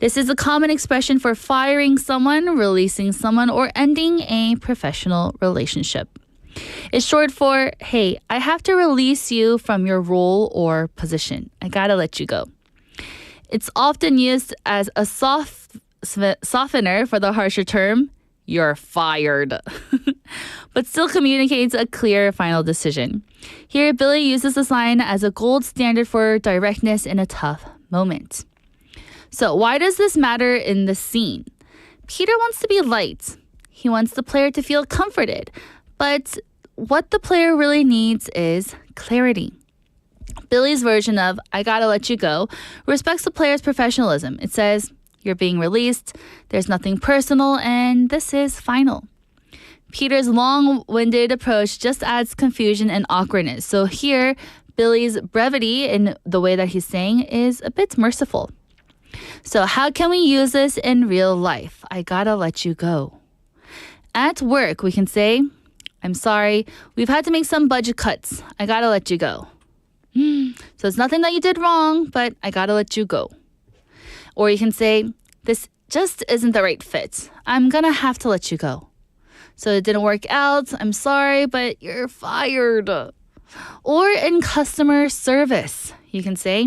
This is a common expression for firing someone, releasing someone, or ending a professional relationship. It's short for, hey, I have to release you from your role or position. I gotta let you go. It's often used as a softener for the harsher term, you're fired, but still communicates a clear final decision. Here, Billy uses this line as a gold standard for directness in a tough moment. So why does this matter in the scene? Peter wants to be light. He wants the player to feel comforted. But what the player really needs is clarity. Billy's version of I gotta let you go respects the player's professionalism. It says, you're being released, there's nothing personal, and this is final. Peter's long-winded approach just adds confusion and awkwardness. So here, Billy's brevity in the way that he's saying is a bit merciful. So how can we use this in real life? I gotta let you go. At work, we can say, I'm sorry, we've had to make some budget cuts. I gotta let you go. So it's nothing that you did wrong, but I gotta let you go. Or you can say, this just isn't the right fit. I'm gonna have to let you go. So it didn't work out. I'm sorry, but you're fired. Or in customer service, you can say,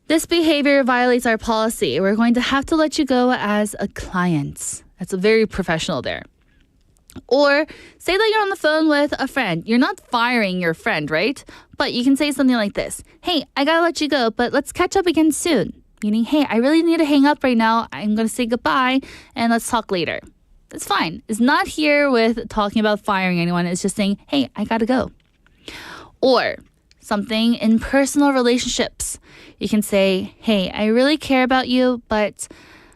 this behavior violates our policy. We're going to have to let you go as a client. That's very professional there. Or say that you're on the phone with a friend. You're not firing your friend, right? But you can say something like this. Hey, I gotta let you go, but let's catch up again soon. Meaning, hey, I really need to hang up right now. I'm gonna say goodbye and let's talk later. That's fine. It's not here with talking about firing anyone. It's just saying, hey, I gotta go. Or something in personal relationships. You can say, hey, I really care about you, but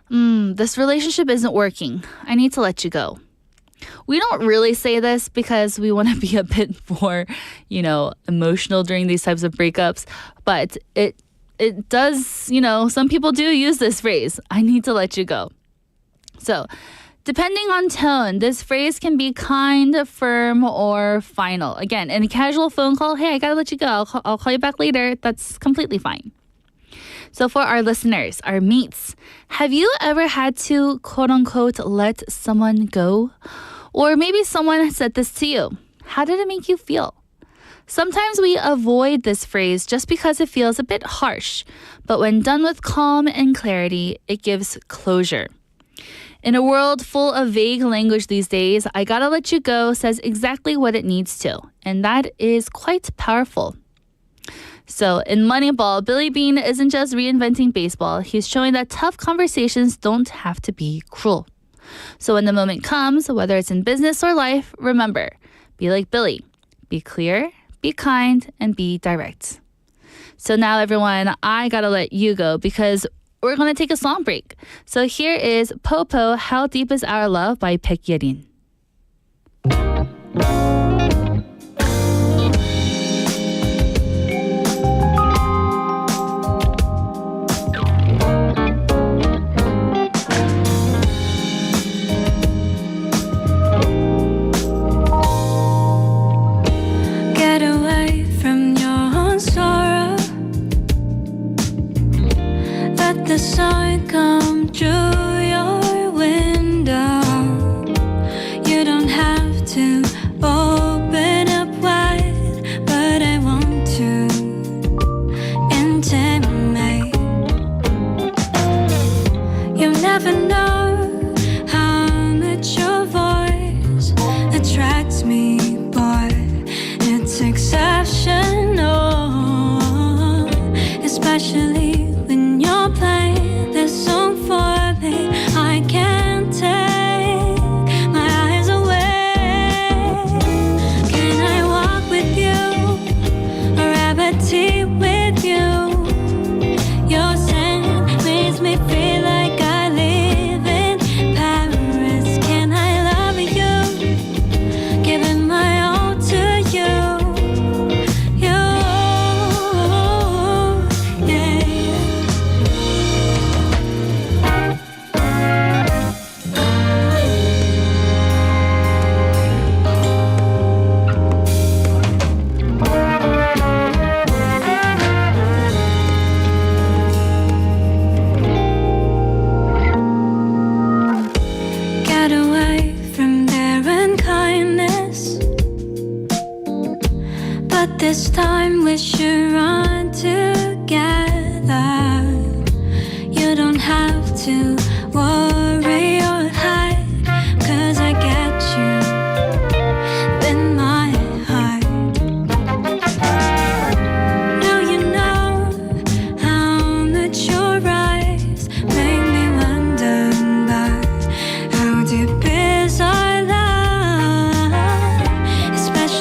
this relationship isn't working. I need to let you go. We don't really say this because we want to be a bit more, emotional during these types of breakups. But it does, some people do use this phrase, I need to let you go. So depending on tone, this phrase can be kind, firm, or final. Again, in a casual phone call, hey, I gotta let you go. I'll call you back later. That's completely fine. So for our listeners, our mates, have you ever had to, quote unquote, let someone go? Or maybe someone said this to you. How did it make you feel? Sometimes we avoid this phrase just because it feels a bit harsh, but when done with calm and clarity, it gives closure. In a world full of vague language these days, I gotta let you go says exactly what it needs to, and that is quite powerful. So in Moneyball, Billy Beane isn't just reinventing baseball, he's showing that tough conversations don't have to be cruel. So when the moment comes, whether it's in business or life, remember, be like Billy. Be clear, be kind, and be direct. So now everyone, I gotta let you go because we're gonna take a song break. So here is Popo, How Deep Is Our Love by Baek Yerin. Get away from your own sorrow. Let the sun come through your window. You don't have to open up wide, but I want to intimate. You never know how much your voice attracts me, boy. It's exceptional, especially when you're playing this song for me. I can't take my eyes away. Can I walk with you or have a tea with you? Your scent makes me feel like I live in Paris. Can I love you, giving my all to you? Get away from their unkindness, but this time we should run together. You don't have to worry or hide, 'cause I get you in my heart. Now you know how much your eyes make me wonder about how deep is our love, especially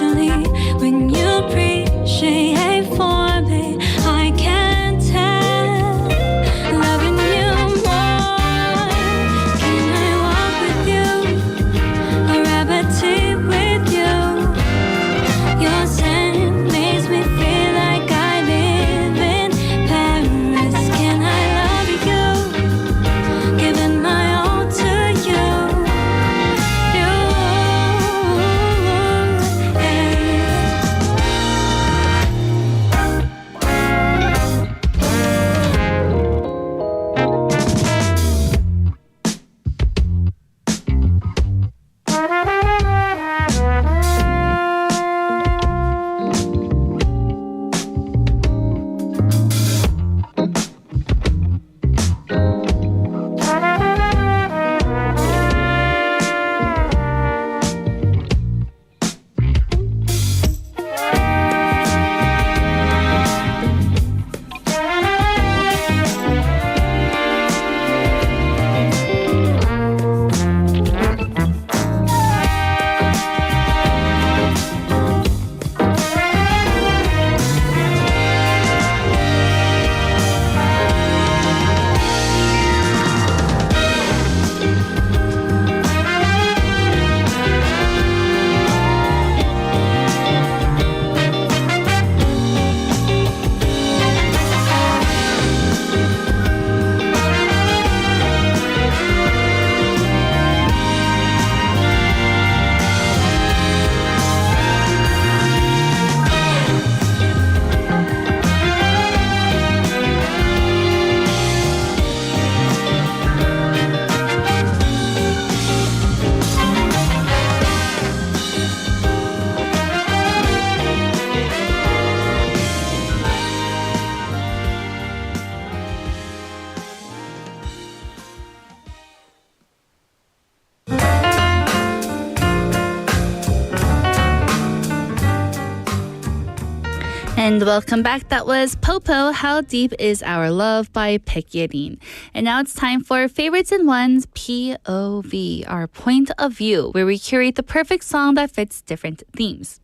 And welcome back. That was Popo, How Deep Is Our Love by Baek Yerin. And now it's time for Favorites in One's POV, our point of view, where we curate the perfect song that fits different themes.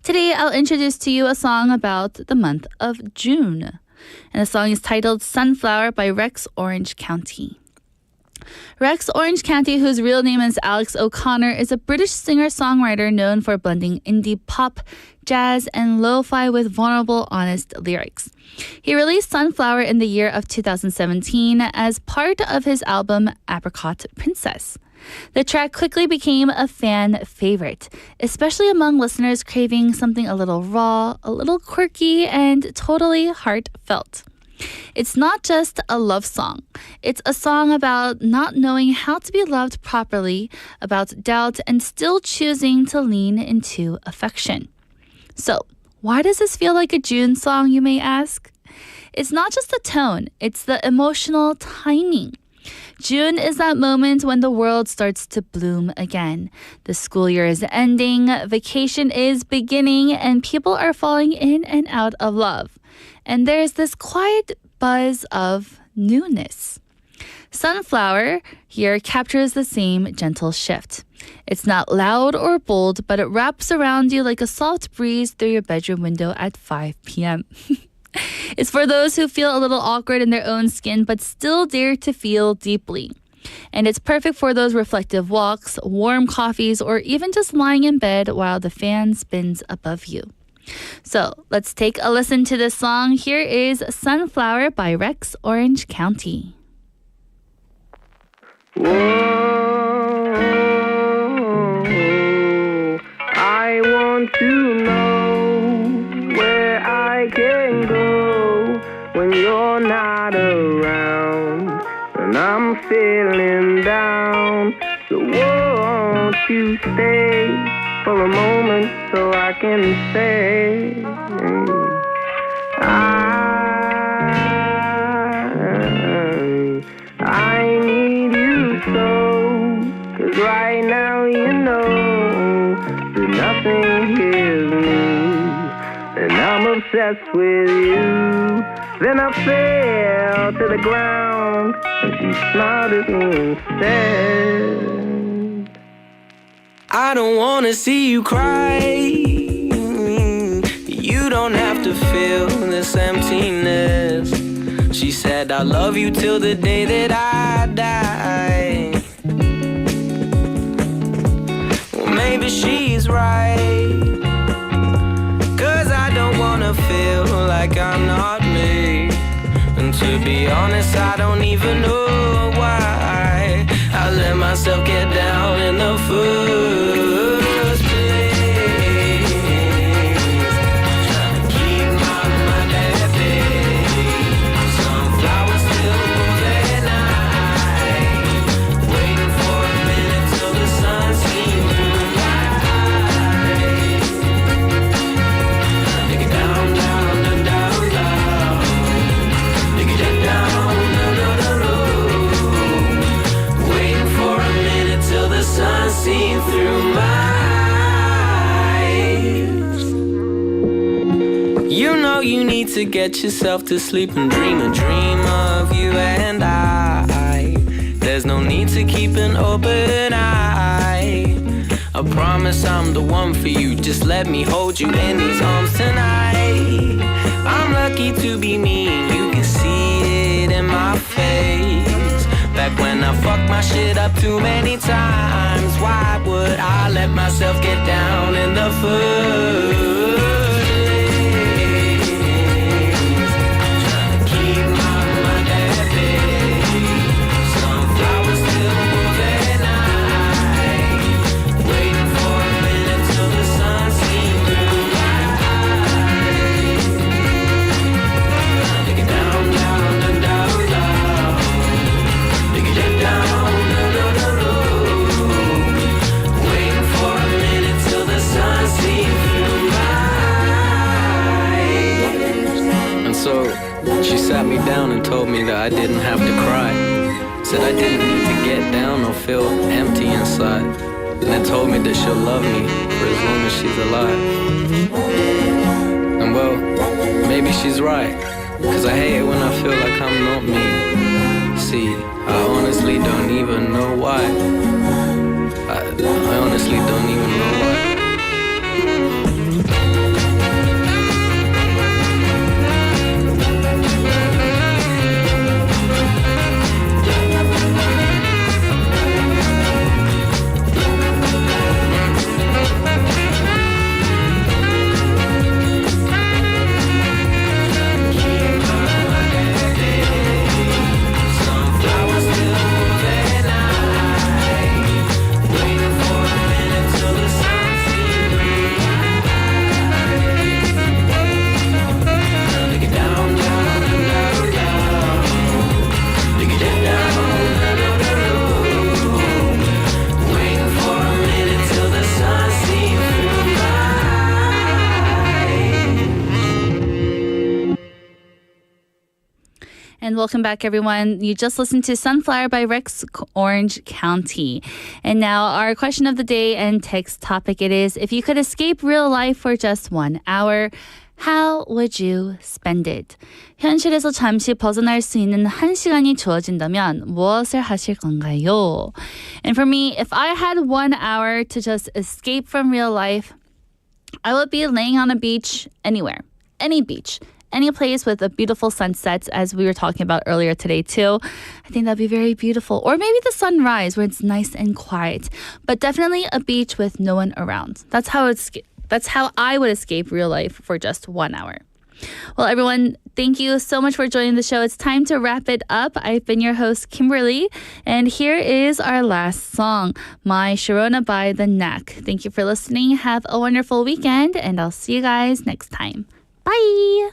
Today, I'll introduce to you a song about the month of June. And the song is titled Sunflower by Rex Orange County. Rex Orange County, whose real name is Alex O'Connor, is a British singer-songwriter known for blending indie pop, jazz, and lo-fi with vulnerable, honest lyrics. He released Sunflower in the year of 2017 as part of his album Apricot Princess. The track quickly became a fan favorite, especially among listeners craving something a little raw, a little quirky, and totally heartfelt. It's not just a love song. It's a song about not knowing how to be loved properly, about doubt, and still choosing to lean into affection. So, why does this feel like a June song, you may ask? It's not just the tone, it's the emotional timing. June is that moment when the world starts to bloom again. The school year is ending, vacation is beginning, and people are falling in and out of love. And there's this quiet buzz of newness. Sunflower here captures the same gentle shift. It's not loud or bold, but it wraps around you like a soft breeze through your bedroom window at 5 p.m. It's for those who feel a little awkward in their own skin, but still dare to feel deeply. And it's perfect for those reflective walks, warm coffees, or even just lying in bed while the fan spins above you. So let's take a listen to this song. Here is Sunflower by Rex Orange County. Whoa, I want to know where I can go when you're not around and I'm feeling down. So won't you stay for a moment so I can say I need you so, 'cause right now you know that nothing here is new, and I'm obsessed with you. Then I fell to the ground and she smiled at me and said, I don't wanna see you cry. You don't have to feel this emptiness. She said, I love you till the day that I die. Well, maybe she's right, 'cause I don't wanna feel like I'm not me. And to be honest, I don't even know why I let myself get down in the first place. Trying to keep my mind at bay. Sunflowers still moving night. Waiting for a minute till the sun seems through my eyes. Dig it down, down, down, down, down. Dig it down, down, down, down, down. Waiting for a minute till the sun seen through my eyes. You know you need to get yourself to sleep and dream a dream of you and I. There's no need to keep an open eye. I promise I'm the one for you. Just let me hold you in these arms tonight. I'm lucky to be me. You can see it in my face. Back when I fucked my shit up too many times, why would I let myself get down in the first place? Trying to keep my mind at bay. Sunflowers still moving night. Waiting for a minute till the sun seems through my eyes. Dig it down, down, down, down, down. Dig it down, down, down, down, down. Waiting for a minute till the sun seems through my eyes. And so she sat me down and told me that I didn't have to cry. Said I didn't need to get down or feel empty inside. And then told me that she'll love me for as long as she's alive. And Well, maybe she's right, 'cause I hate it when I feel like I'm not me. See, I honestly don't even know why. I honestly don't even know why. And welcome back, everyone. You just listened to Sunflower by Rex Orange County. And now our question of the day and text topic it is, if you could escape real life for just 1 hour, how would you spend it? 현실에서 잠시 벗어날 수 있는 1시간이 주어진다면 무엇을 하실 건가요? And for me, if I had 1 hour to just escape from real life, I would be laying on a beach anywhere, any beach. Any place with a beautiful sunset, as we were talking about earlier today too. I think that'd be very beautiful. Or maybe the sunrise where it's nice and quiet. But definitely a beach with no one around. That's how I would escape real life for just 1 hour. Well, everyone, thank you so much for joining the show. It's time to wrap it up. I've been your host, Kimberly. And here is our last song, My Sharona by The Knack. Thank you for listening. Have a wonderful weekend. And I'll see you guys next time. Bye!